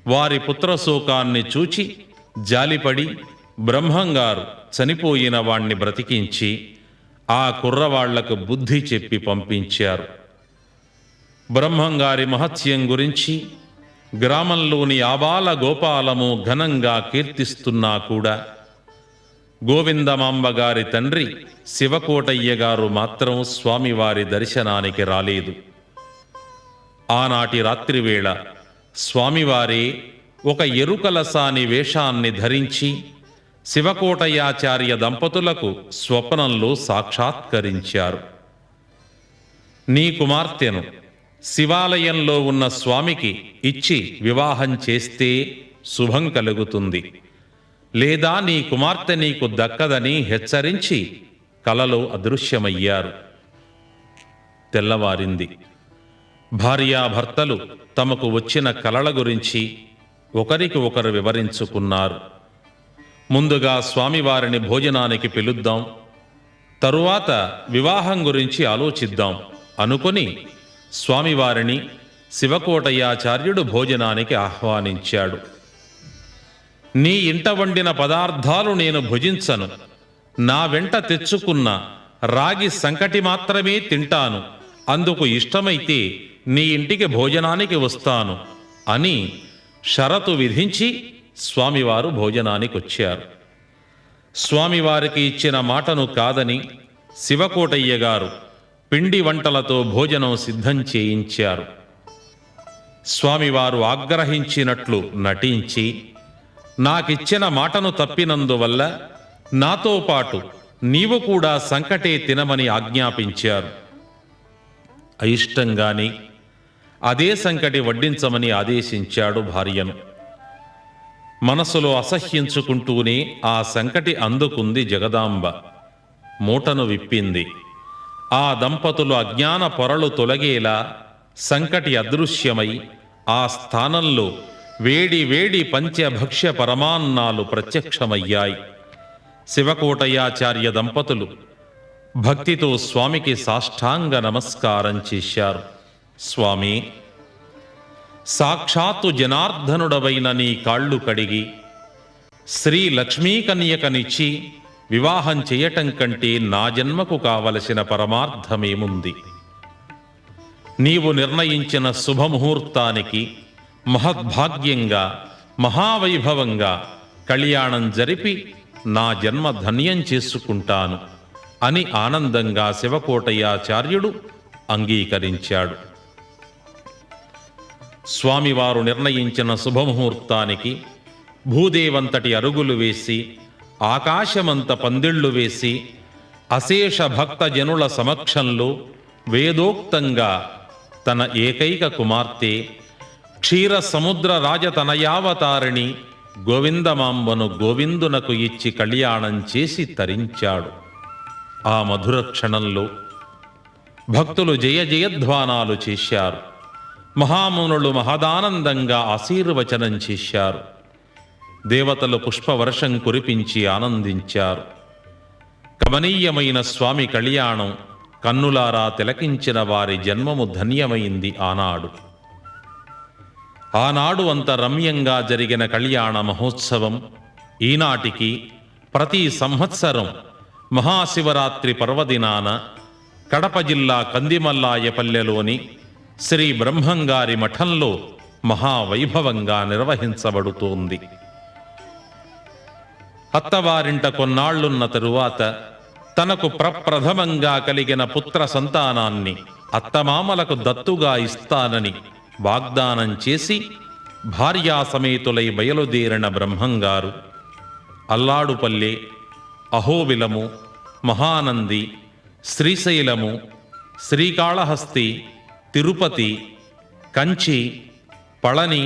వారి పుత్రశోకాన్ని చూచి జాలిపడి బ్రహ్మంగారు చనిపోయిన వాణ్ణి బ్రతికించి ఆ కుర్రవాళ్లకు బుద్ధి చెప్పి పంపించారు. బ్రహ్మంగారి మహత్యం గురించి గ్రామంలోని ఆబాల గోపాలము ఘనంగా కీర్తిస్తున్నా కూడా గోవిందమాంబ గారి తండ్రి శివకోటయ్య గారు మాత్రం స్వామివారి దర్శనానికి రాలేదు. ఆనాటి రాత్రివేళ స్వామివారే ఒక ఎరుకలసాని వేషాన్ని ధరించి శివకోటయాచార్య దంపతులకు స్వప్నంలో సాక్షాత్కరించారు. నీ కుమార్తెను శివాలయంలో ఉన్న స్వామికి ఇచ్చి వివాహం చేస్తే శుభం కలుగుతుంది, లేదా నీ కుమార్తె నీకు దక్కదని హెచ్చరించి కలలో అదృశ్యమయ్యారు. తెల్లవారింది. భార్యాభర్తలు తమకు వచ్చిన కలల గురించి ఒకరికి ఒకరు వివరించుకున్నారు. ముందుగా స్వామివారిని భోజనానికి పిలుద్దాం, తరువాత వివాహం గురించి ఆలోచిద్దాం అనుకొని స్వామివారిని శివకోటయాచార్యుడు భోజనానికి ఆహ్వానించాడు. నీ ఇంట వండిన పదార్థాలు నేను భుజించను, నా వెంట తెచ్చుకున్న రాగి సంకటి మాత్రమే తింటాను, అందుకు ఇష్టమైతే నీ ఇంటికి భోజనానికి వస్తాను అని షరతు విధించి స్వామివారు భోజనానికొచ్చారు. స్వామివారికి ఇచ్చిన మాటను కాదని శివకోటయ్య గారు పిండి వంటలతో భోజనం సిద్ధం చేయించారు. స్వామివారు ఆగ్రహించినట్లు నటించి నాకిచ్చిన మాటను తప్పినందువల్ల నాతో పాటు నీవు కూడా సంకటే తినమని ఆజ్ఞాపించారు. అయిష్టంగాని అదే సంకటి వడ్డించమని ఆదేశించాడు భార్యను. మనసులో అసహ్యించుకుంటూనే ఆ సంకటి అందుకుంది జగదాంబ. మూటను విప్పింది. ఆ దంపతులు అజ్ఞాన పొరలు తొలగేలా సంకటి అదృశ్యమై ఆ స్థానంలో వేడి వేడి పంచభక్ష్య పరమాన్నాలు ప్రత్యక్షమయ్యాయి. శివకోటయాచార్య దంపతులు భక్తితో స్వామికి సాష్టాంగ నమస్కారం చేశారు. స్వామి, సాక్షాత్తు జనార్దనుడవైన నీ కాళ్ళు కడిగి శ్రీ లక్ష్మీకన్యకనిచ్చి వివాహం చేయటం కంటే నా జన్మకు కావలసిన పరమార్థమేముంది? నీవు నిర్ణయించిన శుభముహూర్తానికి మహద్భాగ్యంగా మహావైభవంగా కళ్యాణం జరిపి నా జన్మ ధన్యం చేసుకుంటాను అని ఆనందంగా శివకోటయాచార్యుడు అంగీకరించాడు. స్వామివారు నిర్ణయించిన శుభముహూర్తానికి భూదేవంతటి అరుగులు వేసి ఆకాశమంత పందిళ్లు వేసి అశేష భక్తజనుల సమక్షంలో వేదోక్తంగా తన ఏకైక కుమార్తె క్షీర సముద్ర రాజతనయావతారిణి గోవిందమాంబను గోవిందునకు ఇచ్చి కళ్యాణం చేసి తరించాడు. ఆ మధుర క్షణంలో భక్తులు జయ జయధ్వానాలు చేశారు. మహామునులు మహదానందంగా ఆశీర్వచనం చేశారు. దేవతలు పుష్పవర్షం కురిపించి ఆనందించారు. కమనీయమైన స్వామి కళ్యాణం కన్నులారా తిలకించిన వారి జన్మము ధన్యమైంది. ఆనాడు అంత రమ్యంగా జరిగిన కళ్యాణ మహోత్సవం ఈనాటికి ప్రతి సంవత్సరం మహాశివరాత్రి పర్వదినాన కడప జిల్లా కందిమల్లాయపల్లెలోని శ్రీ బ్రహ్మంగారి మఠంలో మహావైభవంగా నిర్వహించబడుతోంది. అత్తవారింట కొన్నాళ్లున్న తరువాత తనకు ప్రప్రథమంగా కలిగిన పుత్ర సంతానాన్ని అత్తమామలకు దత్తుగా ఇస్తానని వాగ్దానం చేసి భార్యాసమేతులై బయలుదేరిన బ్రహ్మంగారు అల్లాడుపల్లె, అహోబిలము, మహానంది, శ్రీశైలము, శ్రీకాళహస్తి, తిరుపతి, కంచి, పళని,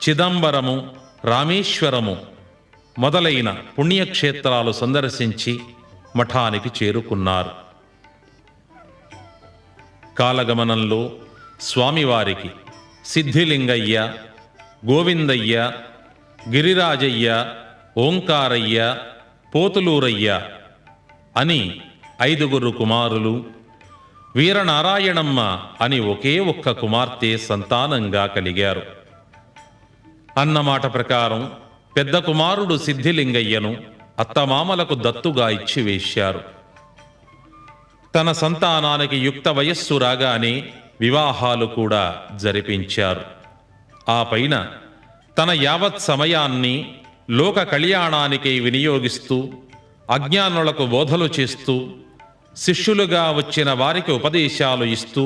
చిదంబరము, రామేశ్వరము మొదలైన పుణ్యక్షేత్రాలు సందర్శించి మఠానికి చేరుకున్నారు. కాలగమనంలో స్వామివారికి సిద్ధిలింగయ్య, గోవిందయ్య, గిరిరాజయ్య, ఓంకారయ్య, పోతులూరయ్య అని 5 కుమారులు, వీరనారాయణమ్మ అని ఒకే ఒక్క కుమార్తె సంతానంగా కలిగారు. అన్నమాట ప్రకారం పెద్ద కుమారుడు సిద్ధిలింగయ్యను అత్తమామలకు దత్తుగా ఇచ్చివేశారు. తన సంతానానికి యుక్త వయస్సు రాగానే వివాహాలు కూడా జరిపించారు. ఆ పైన తన యావత్ సమయాన్ని లోక కళ్యాణానికై వినియోగిస్తూ అజ్ఞానులకు బోధలు చేస్తూ శిష్యులుగా వచ్చిన వారికి ఉపదేశాలు ఇస్తూ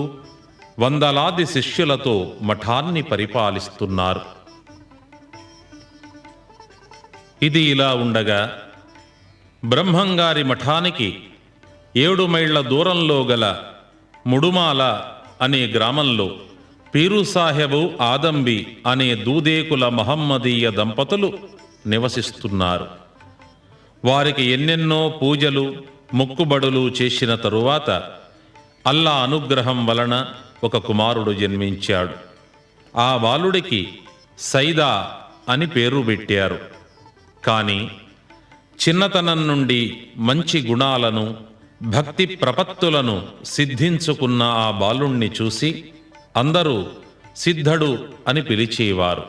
వందలాది శిష్యులతో మఠాన్ని పరిపాలిస్తున్నారు. ఇది ఇలా ఉండగా బ్రహ్మంగారి మఠానికి 7 మైళ్ళ దూరంలో గల ముడుమాల అనే గ్రామంలో పీరుసాహెబు ఆదంబి అనే దూదేకుల మహమ్మదీయ దంపతులు నివసిస్తున్నారు. వారికి ఎన్నెన్నో పూజలు మొక్కుబడులు చేసిన తరువాత అల్లా అనుగ్రహం వలన ఒక కుమారుడు జన్మించాడు. ఆ బాలుడికి సైదా అని పేరు పెట్టారు. కానీ చిన్నతనం నుండి మంచి గుణాలను భక్తి ప్రపత్తులను సిద్ధించుకున్న ఆ బాలుణ్ణి చూసి అందరూ సిద్ధడు అని పిలిచేవారు.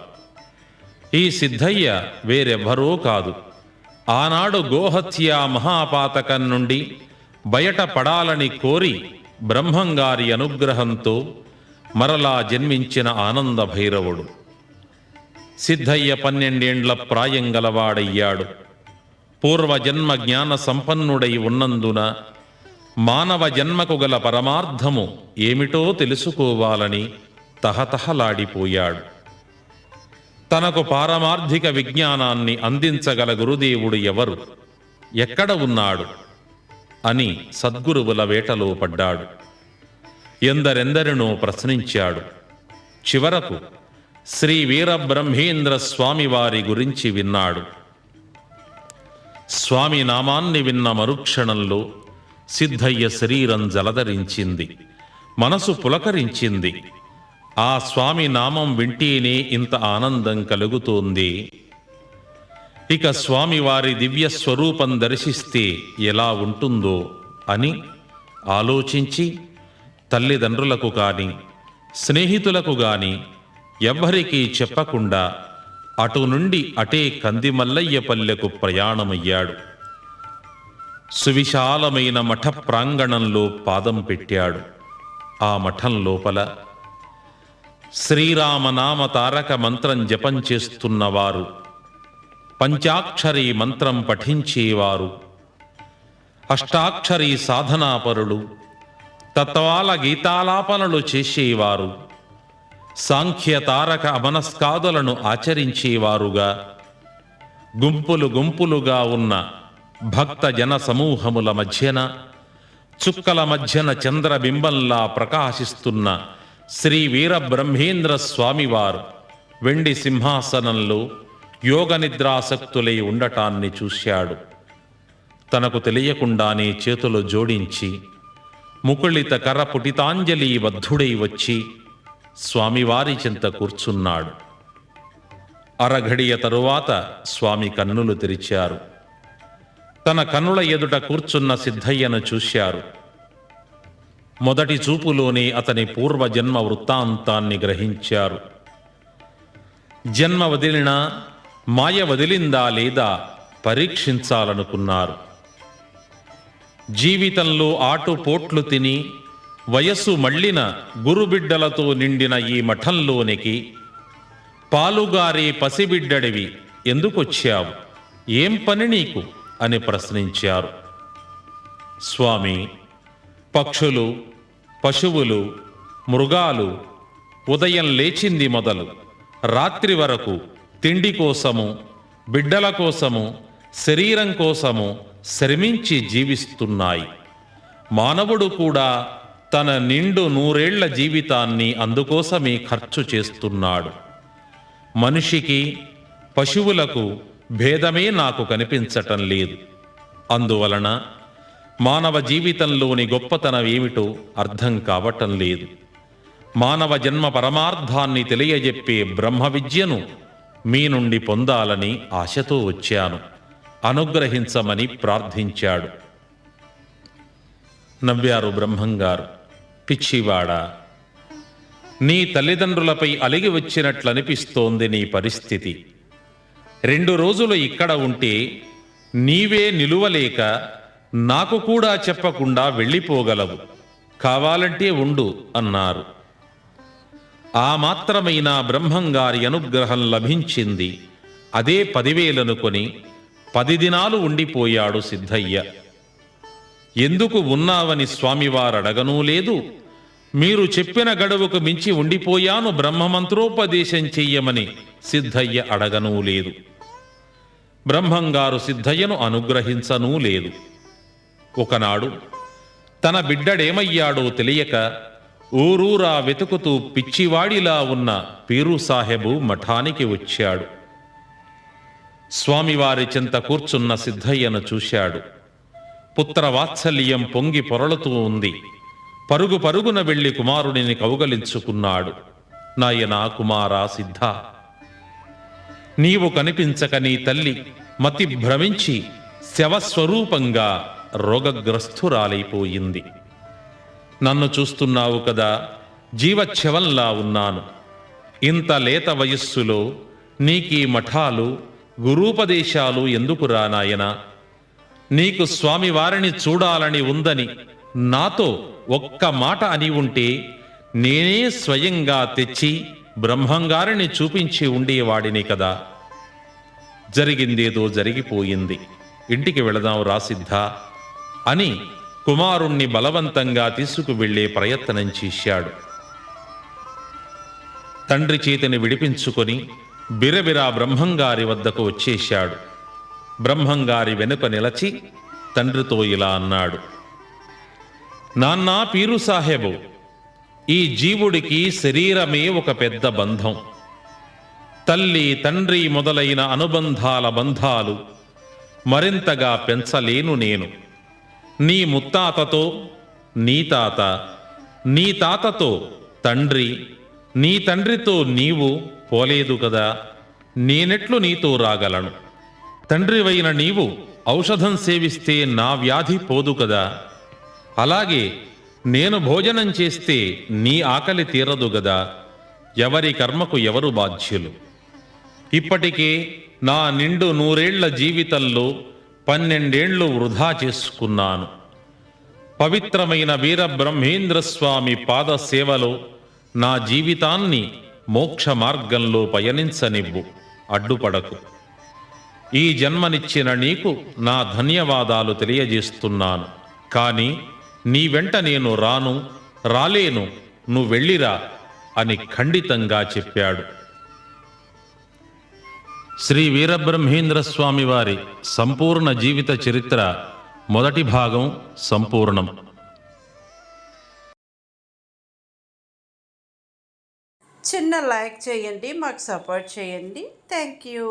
ఈ సిద్ధయ్య వేరెవ్వరూ కాదు, ఆనాడు గోహత్య మహాపాతకం నుండి బయట పడాలని కోరి బ్రహ్మంగారి అనుగ్రహంతో మరలా జన్మించిన ఆనంద భైరవుడు. సిద్ధయ్య 12 ఏండ్ల ప్రాయం గలవాడయ్యాడు. పూర్వజన్మ జ్ఞాన సంపన్నుడై ఉన్నందున మానవ జన్మకు గల పరమార్థము ఏమిటో తెలుసుకోవాలని తహతహలాడిపోయాడు. తనకు పారమార్థిక విజ్ఞానాన్ని అందించగల గురుదేవుడు ఎవరు, ఎక్కడ ఉన్నాడు అని సద్గురువుల వేటలో పడ్డాడు. ఎందరెందరినో ప్రశ్నించాడు. చివరకు శ్రీ వీరబ్రహ్మేంద్ర స్వామివారి గురించి విన్నాడు. స్వామి నామాన్ని విన్న మరుక్షణంలో సిద్ధయ్య శరీరం జలధరించింది, మనసు పులకరించింది. ఆ స్వామి నామం వింటేనే ఇంత ఆనందం కలుగుతోంది. ఇక స్వామివారి దివ్య స్వరూపం దర్శిస్తే ఎలా ఉంటుందో అని ఆలోచించి తల్లిదండ్రులకు గాని స్నేహితులకు గాని ఎవ్వరికీ చెప్పకుండా అటు నుండి అటే కందిమల్లయ్యపల్లెకు ప్రయాణమయ్యాడు. సువిశాలమైన మఠ ప్రాంగణంలో పాదం పెట్టాడు. ఆ మఠం లోపల శ్రీరామనామ తారక మంత్రం జపం చేస్తున్నవారు, పంచాక్షరీ మంత్రం పఠించేవారు, అష్టాక్షరీ సాధనాపరులు, తత్వాల గీతాలాపనలు చేసేవారు, సాంఖ్య తారక అమనస్కాదులను ఆచరించేవారుగా గుంపులు గుంపులుగా ఉన్న భక్త జన సమూహముల మధ్యన చుక్కల మధ్యన చంద్రబింబంలా ప్రకాశిస్తున్న శ్రీ వీరబ్రహ్మేంద్ర స్వామివారు వెండి సింహాసనంలో యోగ నిద్రాసక్తులై ఉండటాన్ని చూశాడు. తనకు తెలియకుండానే చేతులు జోడించి ముకుళిత కర పుటితాంజలి బద్ధుడై వచ్చి స్వామివారి చెంత కూర్చున్నాడు. అరఘడియ తరువాత స్వామి కన్నులు తెరిచారు. తన కన్నుల ఎదుట కూర్చున్న సిద్ధయ్యను చూశారు. మొదటి చూపులోనే అతని పూర్వజన్మ వృత్తాంతాన్ని గ్రహించారు. జన్మ వదిలినా మాయ వదిలిందా లేదా పరీక్షించాలనుకున్నారు. జీవితంలో ఆటుపోట్లు తిని వయస్సు మళ్ళిన గురుబిడ్డలతో నిండిన ఈ మఠంలోనికి పాలుగారే పసిబిడ్డడివి ఎందుకొచ్చావు, ఏం పని నీకు అని ప్రశ్నించారు. స్వామి, పక్షులు, పశువులు, మృగాలు ఉదయం లేచింది మొదలు రాత్రి వరకు తిండి కోసము, బిడ్డల కోసము, శరీరం కోసము శ్రమించి జీవిస్తున్నాయి. మానవుడు కూడా తన నిండు 100 ఏళ్ల జీవితాన్ని అందుకోసమే ఖర్చు చేస్తున్నాడు. మనిషికి పశువులకు భేదమే నాకు కనిపించటం లేదు. అందువలన మానవ జీవితంలోని గొప్పతనం ఏమిటో అర్థం కావటం లేదు. మానవ జన్మ పరమార్థాన్ని తెలియజెప్పే బ్రహ్మ విద్యను మీ నుండి పొందాలని ఆశతో వచ్చాను, అనుగ్రహించమని ప్రార్థించాడు. నవ్వారు బ్రహ్మంగారు. పిచ్చివాడా, నీ తల్లిదండ్రులపై అలిగి వచ్చినట్లనిపిస్తోంది నీ పరిస్థితి. 2 రోజులు ఇక్కడ ఉంటే నీవే నిలువలేక నాకు కూడా చెప్పకుండా వెళ్ళిపోగలవు, కావాలంటే ఉండు అన్నారు. ఆ మాత్రమైన బ్రహ్మంగారి అనుగ్రహం లభించింది. అదే 10,000 అనుకొని 10 దినాలు ఉండిపోయాడు సిద్ధయ్య. ఎందుకు ఉన్నావని స్వామివారడగనూ లేదు. మీరు చెప్పిన గడువుకు మించి ఉండిపోయాను, బ్రహ్మమంత్రోపదేశం చెయ్యమని సిద్ధయ్య అడగనూ లేదు. బ్రహ్మంగారు సిద్ధయ్యను అనుగ్రహించనూ లేదు. ఒకనాడు తన బిడ్డడేమయ్యాడో తెలియక ఊరూరా వెతుకుతూ పిచ్చివాడిలా ఉన్న పీరు సాహెబు మఠానికి వచ్చాడు. స్వామివారి చెంత కూర్చున్న సిద్ధయ్యను చూశాడు. పుత్రవాత్సల్యం పొంగి పొరలుతూ ఉంది. పరుగు పరుగున వెళ్లి కుమారుడిని కౌగలించుకున్నాడు. నాయనా కుమారా సిద్ధ, నీవు కనిపించక నీ తల్లి మతి భ్రమించి శవస్వరూపంగా రోగగ్రస్తురాలైపోయింది. నన్ను చూస్తున్నావు కదా, జీవచ్ఛవంలా ఉన్నాను. ఇంత లేత వయస్సులో నీకీ మఠాలు, గురూపదేశాలు ఎందుకురా నాయనా? నీకు స్వామివారిని చూడాలని ఉందని నాతో ఒక్క మాట అని ఉంటే నేనే స్వయంగా తెచ్చి బ్రహ్మంగారిని చూపించి ఉండేవాడిని కదా. జరిగిందేదో జరిగిపోయింది, ఇంటికి వెళదాం రాసిద్ధ అని కుమారుణ్ణి బలవంతంగా తీసుకువెళ్లే ప్రయత్నం చేశాడు. తండ్రి చేతిని విడిపించుకొని బిరబిరా బ్రహ్మంగారి వద్దకు వచ్చేశాడు. బ్రహ్మంగారి వెనుక నిలచి తండ్రితో ఇలా అన్నాడు: నాన్నా పీరు సాహెబు, ఈ జీవుడికి శరీరమే ఒక పెద్ద బంధం. తల్లి తండ్రి మొదలైన అనుబంధాల బంధాలు మరింతగా పెంచలేను నేను. నీ ముత్తాతతో నీ తాత, నీ తాతతో తండ్రి, నీ తండ్రితో నీవు పోలేదు కదా. నేనెట్లు నీతో రాగలను? తండ్రివైన నీవు ఔషధం సేవిస్తే నా వ్యాధి పోదు కదా. అలాగే నేను భోజనం చేస్తే నీ ఆకలి తీరదు గదా. ఎవరి కర్మకు ఎవరు బాధ్యులు? ఇప్పటికే నా నిండు 100 జీవితంలో 12 వృధా చేసుకున్నాను. పవిత్రమైన వీరబ్రహ్మేంద్రస్వామి పాద సేవలో నా జీవితాన్ని మోక్ష మార్గంలో పయనించనివ్వు, అడ్డుపడకు. ఈ జన్మనిచ్చిన నీకు నా ధన్యవాదాలు తెలియజేస్తున్నాను. కానీ నీ వెంట నేను రాలేను, నువ్వు వెళ్ళిరా అని ఖండితంగా చెప్పాడు. శ్రీ వీరబ్రహ్మేంద్ర స్వామి వారి సంపూర్ణ జీవిత చరిత్ర మొదటి భాగం సంపూర్ణం. చిన్న లైక్ చేయండి, మాకు సపోర్ట్ చేయండి. Thank you.